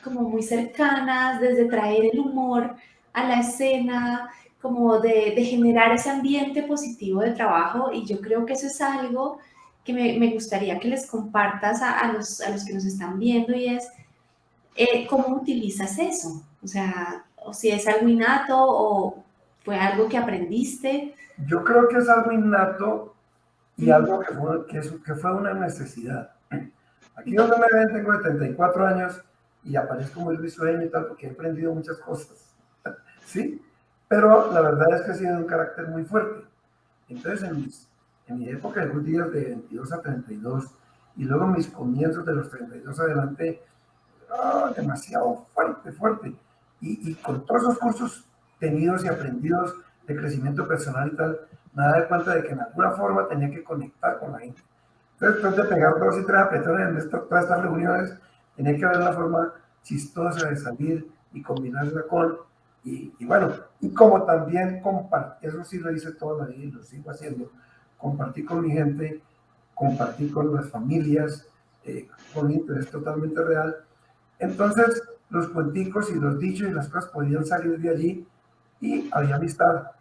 como muy cercanas, desde traer el humor a la escena, como de generar ese ambiente positivo de trabajo. Y yo creo que eso es algo que me gustaría que les compartas a los que nos están viendo, y es cómo utilizas eso. O sea, o si es algo innato o fue algo que aprendiste. Yo creo que es algo innato y algo que fue una necesidad. Aquí donde me ven tengo 74 años y aparezco muy risueño y tal porque he aprendido muchas cosas, ¿sí? Pero la verdad es que he sido de un carácter muy fuerte. Entonces, en mi época de los días de 22 a 32 y luego mis comienzos de los 32 adelante, demasiado fuerte, fuerte. Y con todos esos cursos tenidos y aprendidos de crecimiento personal y tal, me daba cuenta de que en alguna forma tenía que conectar con la gente. Entonces, después de pegar 2 y 3 apretones en todas estas reuniones, tenía que haber una forma chistosa de salir y combinarla con, y bueno, y como también compartir, eso sí lo hice toda la vida y lo sigo haciendo, compartir con mi gente, compartir con las familias, con un interés totalmente real. Entonces, los cuenticos y los dichos y las cosas podían salir de allí y había amistad.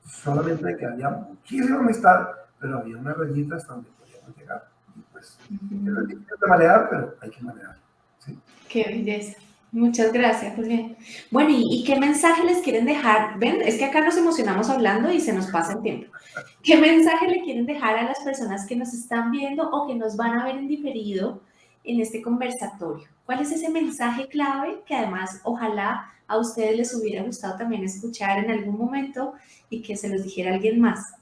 Solamente que había muchísima amistad, pero había una rayita hasta donde podíamos llegar. Y pues, es difícil de manejar, pero hay que manejar. ¿Sí? Qué belleza. Muchas gracias, Julián. Bueno, ¿y qué mensaje les quieren dejar? Ven, es que acá nos emocionamos hablando y se nos pasa el tiempo. ¿Qué mensaje le quieren dejar a las personas que nos están viendo o que nos van a ver en diferido en este conversatorio? ¿Cuál es ese mensaje clave que además ojalá a ustedes les hubiera gustado también escuchar en algún momento y que se los dijera alguien más?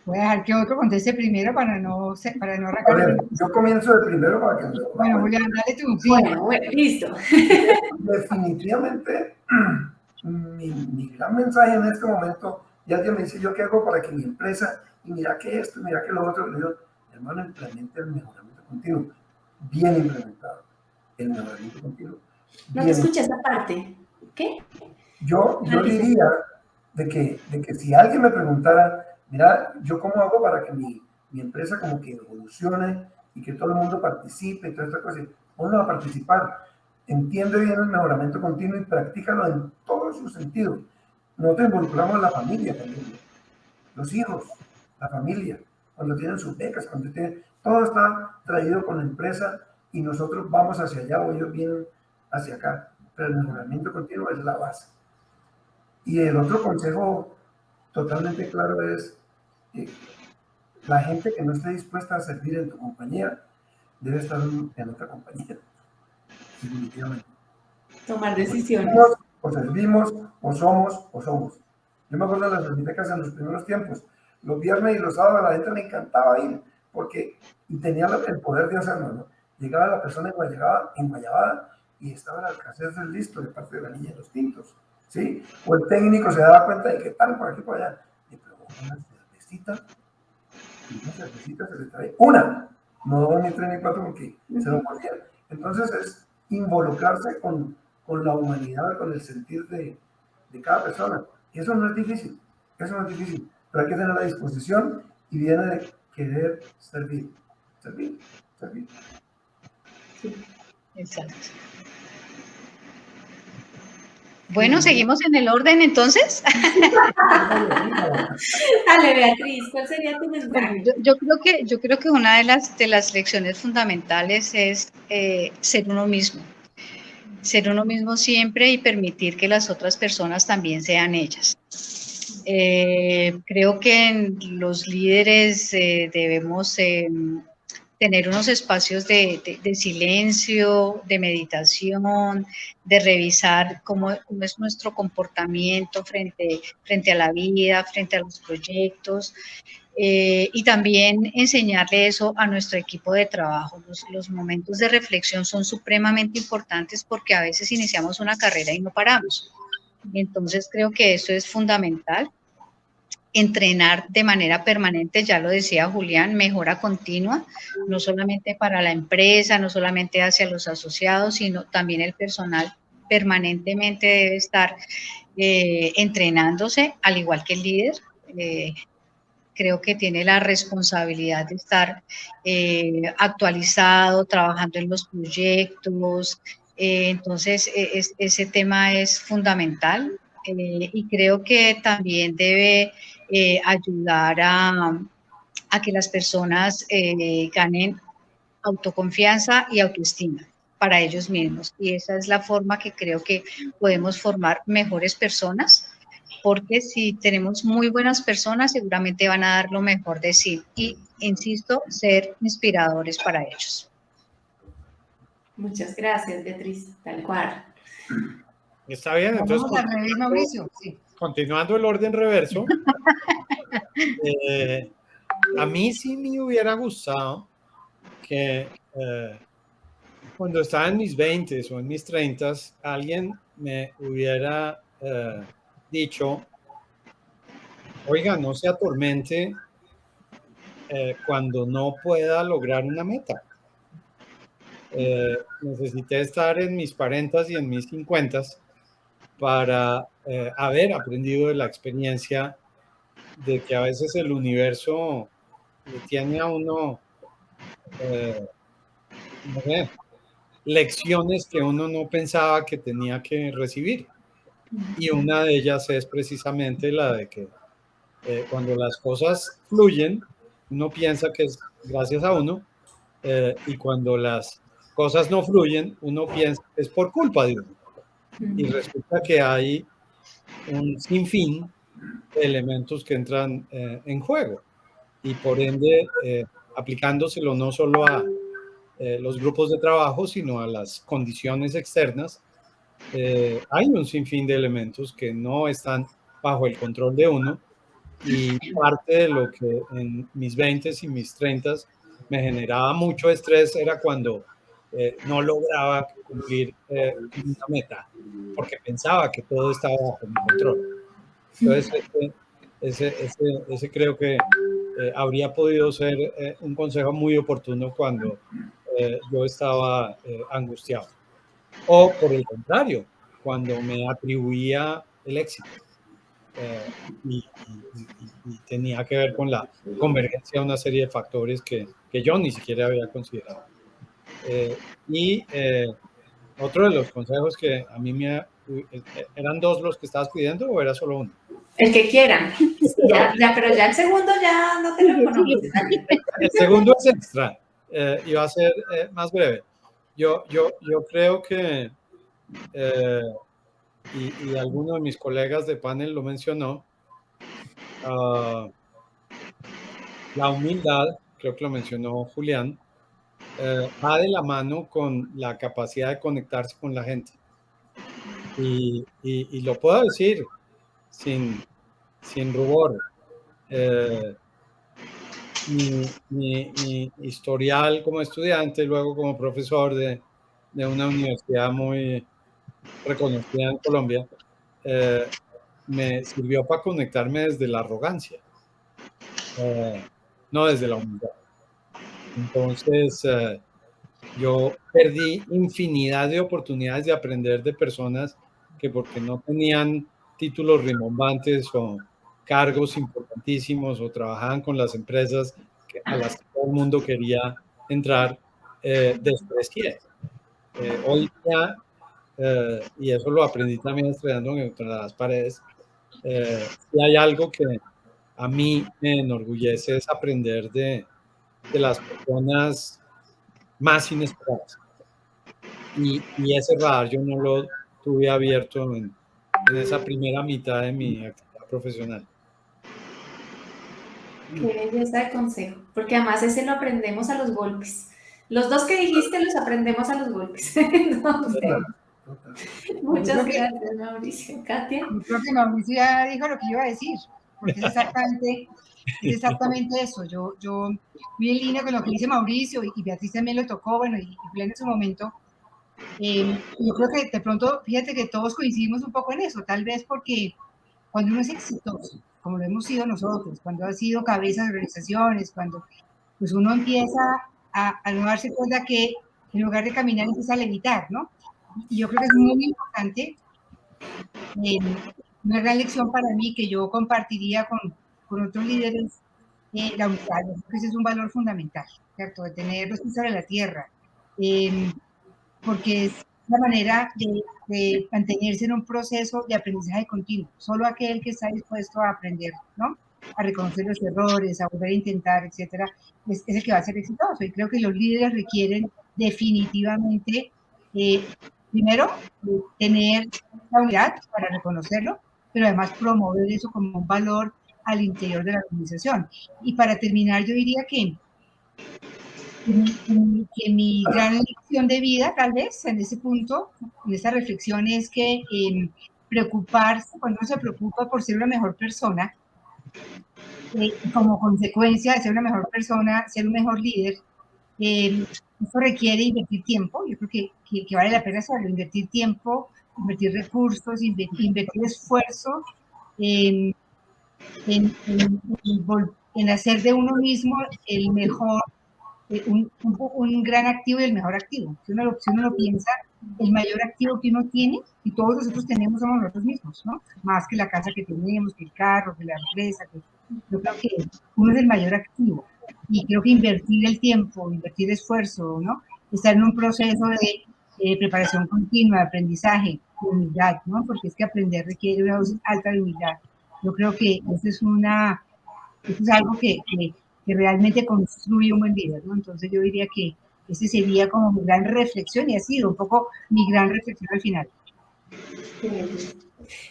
Voy a dejar que otro conteste primero para no A arrancar. ver, yo comienzo de primero para que nos demos Bueno, cuenta. Julián, dale tú. Sí. Bueno, listo. Definitivamente, mi gran mensaje en este momento, ya alguien me dice, ¿yo qué hago para que mi empresa, y mira que esto, mira que lo otro? Le digo, hermano, implemente el mejoramiento continuo, bien implementado, el mejoramiento continuo. No te escuché esa parte. ¿Qué? Yo diría de que si alguien me preguntara, mira, ¿yo cómo hago para que mi empresa como que evolucione y que todo el mundo participe y toda esta cosa? Uno va a participar. Entiende bien el mejoramiento continuo y practícalo en todos sus sentidos. Nosotros involucramos a la familia también, los hijos, la familia, cuando tienen sus becas, cuando tienen, todo está traído con la empresa y nosotros vamos hacia allá o ellos vienen hacia acá. Pero el mejoramiento continuo es la base. Y el otro consejo totalmente claro es la gente que no esté dispuesta a servir en tu compañía debe estar en otra compañía, definitivamente. Tomar decisiones. O servimos, o somos. Yo me acuerdo de las bibliotecas en los primeros tiempos. Los viernes y los sábados a la gente le encantaba ir porque tenía el poder de hacerlo, ¿no? Llegaba la persona en Guayabada y estaba el alcacel del listo de parte de la niña de los tintos, ¿sí? O el técnico se daba cuenta de que tal por aquí por allá. Y pero una cervecita, y una cervecita se le trae una, no dos, ni tres, ni cuatro, porque se lo ponían. Entonces es involucrarse con la humanidad, con el sentir de cada persona. Y eso no es difícil, pero hay que tener la disposición y viene de querer servir. Sí, exacto. Bueno, seguimos en el orden entonces. Dale, Beatriz, ¿cuál sería tu mensaje? Yo creo que una de las lecciones fundamentales es ser uno mismo. Ser uno mismo siempre y permitir que las otras personas también sean ellas. Creo que los líderes debemos tener unos espacios de silencio, de meditación, de revisar cómo es nuestro comportamiento frente a la vida, frente a los proyectos, y también enseñarle eso a nuestro equipo de trabajo. Los momentos de reflexión son supremamente importantes porque a veces iniciamos una carrera y no paramos. Entonces creo que eso es fundamental. Entrenar de manera permanente, ya lo decía Julián, mejora continua, no solamente para la empresa, no solamente hacia los asociados, sino también el personal permanentemente debe estar entrenándose, al igual que el líder. Creo que tiene la responsabilidad de estar actualizado, trabajando en los proyectos. Entonces, ese tema es fundamental y creo que también debe ayudar a que las personas ganen autoconfianza y autoestima para ellos mismos. Y esa es la forma que creo que podemos formar mejores personas, porque si tenemos muy buenas personas, seguramente van a dar lo mejor de sí. Y, insisto, ser inspiradores para ellos. Muchas gracias, Beatriz, tal cual. Está bien, entonces vamos al revés, Mauricio. Sí. Continuando el orden reverso, a mí sí me hubiera gustado que cuando estaba en mis 20s o en mis 30s, alguien me hubiera dicho, oiga, no se atormente cuando no pueda lograr una meta. Necesité estar en mis 40s y en mis 50s para haber aprendido de la experiencia de que a veces el universo le tiene a uno no sé, lecciones que uno no pensaba que tenía que recibir. Y una de ellas es precisamente la de que cuando las cosas fluyen, uno piensa que es gracias a uno, y cuando las cosas no fluyen, uno piensa que es por culpa de uno. Y resulta que hay un sinfín de elementos que entran en juego. Y por ende, aplicándoselo no solo a los grupos de trabajo, sino a las condiciones externas, hay un sinfín de elementos que no están bajo el control de uno. Y parte de lo que en mis 20s y mis 30s me generaba mucho estrés era cuando no lograba cumplir una meta, porque pensaba que todo estaba bajo mi control. Entonces, ese creo que habría podido ser un consejo muy oportuno cuando yo estaba angustiado. O por el contrario, cuando me atribuía el éxito. Y tenía que ver con la convergencia de una serie de factores que yo ni siquiera había considerado. Otro de los consejos que a mí ¿eran dos los que estabas pidiendo o era solo uno? El que quieran. Pero ya el segundo ya no te lo economices. El segundo es extra y va a ser más breve. Yo creo que, y alguno de mis colegas de panel lo mencionó, la humildad, creo que lo mencionó Julián, va de la mano con la capacidad de conectarse con la gente. Y lo puedo decir sin rubor. Mi historial como estudiante, luego como profesor de una universidad muy reconocida en Colombia, me sirvió para conectarme desde la arrogancia, no desde la humildad. Entonces, yo perdí infinidad de oportunidades de aprender de personas que porque no tenían títulos rimbombantes o cargos importantísimos o trabajaban con las empresas a las que todo el mundo quería entrar, desprecié. Hoy día, y eso lo aprendí también estudiando contra las paredes, si hay algo que a mí me enorgullece es aprender de las personas más inesperadas. Y ese radar yo no lo tuve abierto en esa primera mitad de mi actividad profesional. Qué belleza de consejo, porque además ese lo aprendemos a los golpes. Los dos que dijiste los aprendemos a los golpes. Entonces, muchas gracias, Mauricio. Katia. Yo creo que Mauricio ya dijo lo que iba a decir, porque es exactamente eso. Yo vi en línea con lo que dice Mauricio y Beatriz también lo tocó, bueno, y Julián en su momento. Yo creo que de pronto, fíjate que todos coincidimos un poco en eso, tal vez porque cuando uno es exitoso, como lo hemos sido nosotros, cuando ha sido cabeza de organizaciones, cuando pues uno empieza a no darse cuenta que en lugar de caminar empieza a levitar, ¿no? Y yo creo que es muy importante, una gran lección para mí que yo compartiría con otros líderes, la humildad. Yo creo que ese es un valor fundamental, ¿cierto? De tener los pies sobre la tierra, porque es la manera de mantenerse en un proceso de aprendizaje continuo. Solo aquel que está dispuesto a aprender, ¿no? A reconocer los errores, a volver a intentar, etcétera, es el que va a ser exitoso. Y creo que los líderes requieren definitivamente, primero, tener la humildad para reconocerlo, pero además promover eso como un valor al interior de la organización. Y para terminar, yo diría que mi gran lección de vida, tal vez, en ese punto, en esa reflexión, es que preocuparse, cuando uno se preocupa por ser una mejor persona, como consecuencia de ser una mejor persona, ser un mejor líder, eso requiere invertir tiempo. Yo creo que vale la pena hacerlo, invertir tiempo, invertir recursos, invertir esfuerzo en hacer de uno mismo el mejor, un gran activo y el mejor activo. Si uno lo piensa, el mayor activo que uno tiene, y todos nosotros tenemos, somos nosotros mismos, ¿no? Más que la casa que tenemos, que el carro, que la empresa. Yo creo que uno es el mayor activo. Y creo que invertir el tiempo, invertir esfuerzo, ¿no? Estar en un proceso de preparación continua, de aprendizaje, de humildad, ¿no? Porque es que aprender requiere una dosis alta de humildad. Yo creo que eso es algo que realmente construye un buen líder, ¿no? Entonces yo diría que Ese sería como mi gran reflexión y ha sido un poco mi gran reflexión al final.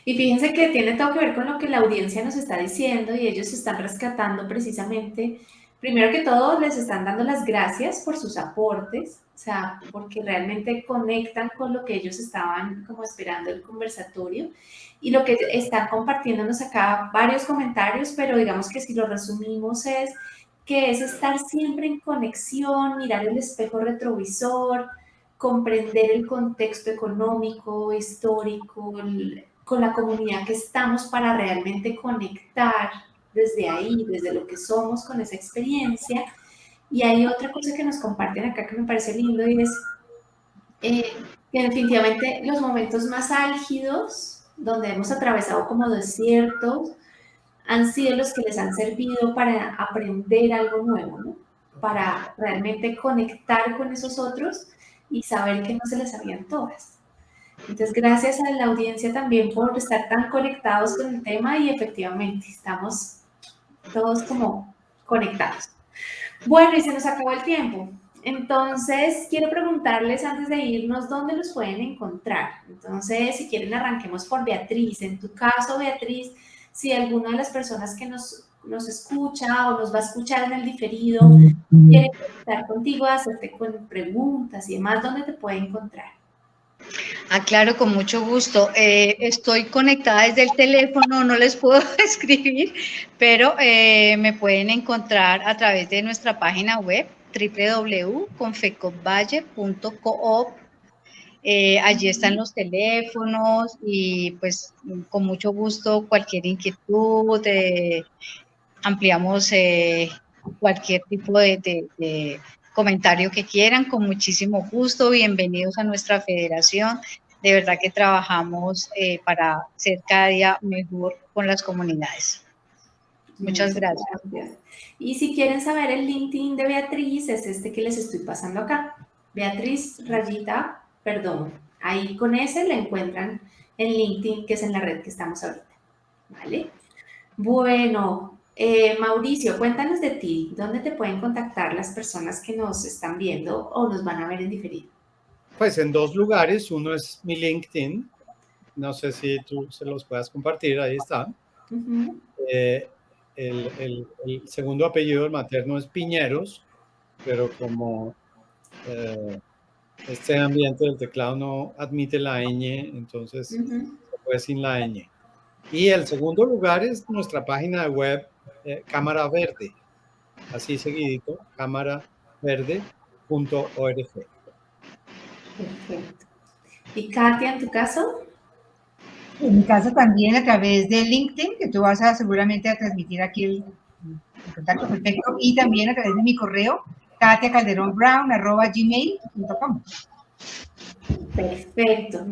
Y fíjense que tiene todo que ver con lo que la audiencia nos está diciendo y ellos están rescatando precisamente, primero que todo, les están dando las gracias por sus aportes, o sea, porque realmente conectan con lo que ellos estaban como esperando el conversatorio y lo que están compartiéndonos acá, varios comentarios, pero digamos que si lo resumimos es que es estar siempre en conexión, mirar el espejo retrovisor, comprender el contexto económico, histórico, con la comunidad que estamos para realmente conectar desde ahí, desde lo que somos con esa experiencia. Y hay otra cosa que nos comparten acá que me parece lindo y es que definitivamente los momentos más álgidos, donde hemos atravesado como desiertos, han sido los que les han servido para aprender algo nuevo, ¿no? Para realmente conectar con esos otros y saber que no se les sabían todas. Entonces, gracias a la audiencia también por estar tan conectados con el tema y efectivamente estamos todos como conectados. Bueno, y se nos acabó el tiempo. Entonces, quiero preguntarles antes de irnos dónde los pueden encontrar. Entonces, si quieren, arranquemos por Beatriz. En tu caso, Beatriz, si alguna de las personas que nos escucha o nos va a escuchar en el diferido quiere conectar contigo, hacerte con preguntas y demás, ¿dónde te puede encontrar? Claro, con mucho gusto. Estoy conectada desde el teléfono, no les puedo escribir, pero me pueden encontrar a través de nuestra página web www.confecopvalle.coop. Allí están los teléfonos y pues con mucho gusto cualquier inquietud, ampliamos cualquier tipo de comentario que quieran, con muchísimo gusto. Bienvenidos a nuestra federación. De verdad que trabajamos para ser cada día mejor con las comunidades. Muchas gracias. Y si quieren saber el LinkedIn de Beatriz, es este que les estoy pasando acá. Beatriz Rayita, perdón. Ahí con ese la encuentran en LinkedIn, que es en la red que estamos ahorita. ¿Vale? Bueno, Mauricio, cuéntanos de ti. ¿Dónde te pueden contactar las personas que nos están viendo o nos van a ver en diferido? Pues en dos lugares. Uno es mi LinkedIn. No sé si tú se los puedas compartir. Ahí está. Uh-huh. El segundo apellido materno es Piñeros, pero como este ambiente del teclado no admite la ñ, entonces se puede sin la ñ. Y el segundo lugar es nuestra página web, Cámara Verde, así seguidito, cámaraverde.org. Perfecto. ¿Y Katia, en tu caso? En mi caso también a través de LinkedIn, que tú vas a seguramente a transmitir aquí el contacto perfecto, y también a través de mi correo, katiacalderonbrown@gmail.com. Perfecto.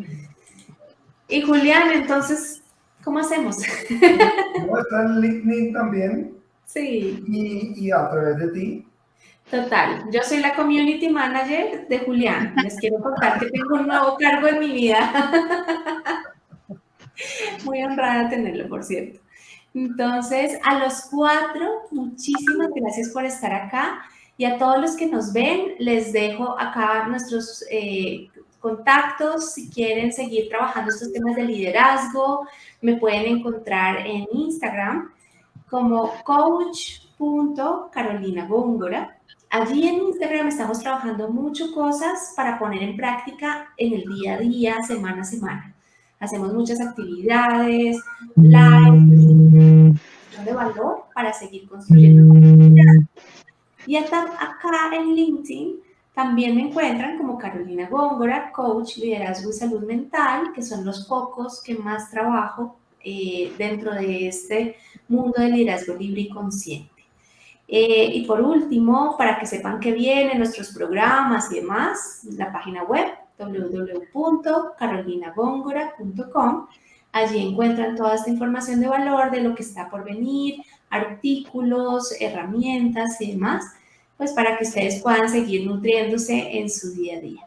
Y Julián, entonces, ¿cómo hacemos? No, está en LinkedIn también. Sí. Y a través de ti. Total, yo soy la community manager de Julián. Les quiero contar que tengo un nuevo cargo en mi vida. Muy honrada de tenerlo, por cierto. Entonces, a los 4, muchísimas gracias por estar acá. Y a todos los que nos ven, les dejo acá nuestros contactos. Si quieren seguir trabajando estos temas de liderazgo, me pueden encontrar en Instagram como coach.carolinagóngora. Allí en Instagram estamos trabajando mucho cosas para poner en práctica en el día a día, semana a semana. Hacemos muchas actividades, live, de valor para seguir construyendo comunidad. Y hasta acá en LinkedIn también me encuentran como Carolina Góngora, coach, liderazgo y salud mental, que son los focos que más trabajo dentro de este mundo del liderazgo libre y consciente. Y por último, para que sepan que vienen nuestros programas y demás, la página web www.carolinagongora.com. Allí encuentran toda esta información de valor de lo que está por venir, artículos, herramientas y demás, pues para que ustedes puedan seguir nutriéndose en su día a día.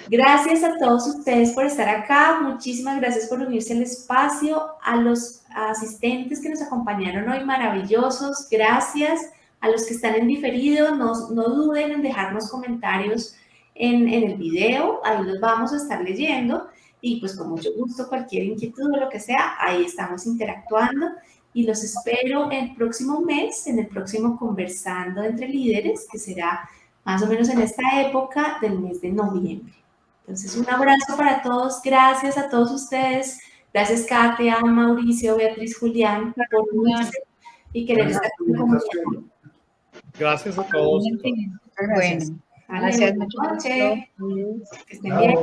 Gracias a todos ustedes por estar acá. Muchísimas gracias por unirse al espacio. A los asistentes que nos acompañaron hoy, maravillosos. Gracias A los que están en diferido, no duden en dejarnos comentarios en el video, ahí los vamos a estar leyendo y pues con mucho gusto cualquier inquietud o lo que sea, ahí estamos interactuando y los espero el próximo mes, en el próximo Conversando entre Líderes, que será más o menos en esta época del mes de noviembre. Entonces, un abrazo para todos, gracias a todos ustedes, gracias Katia, Mauricio, Beatriz, Julián, por unirse y querer estar con la comunidad. Gracias a todos. Bueno, gracias. Buenas noches. Que estén bien.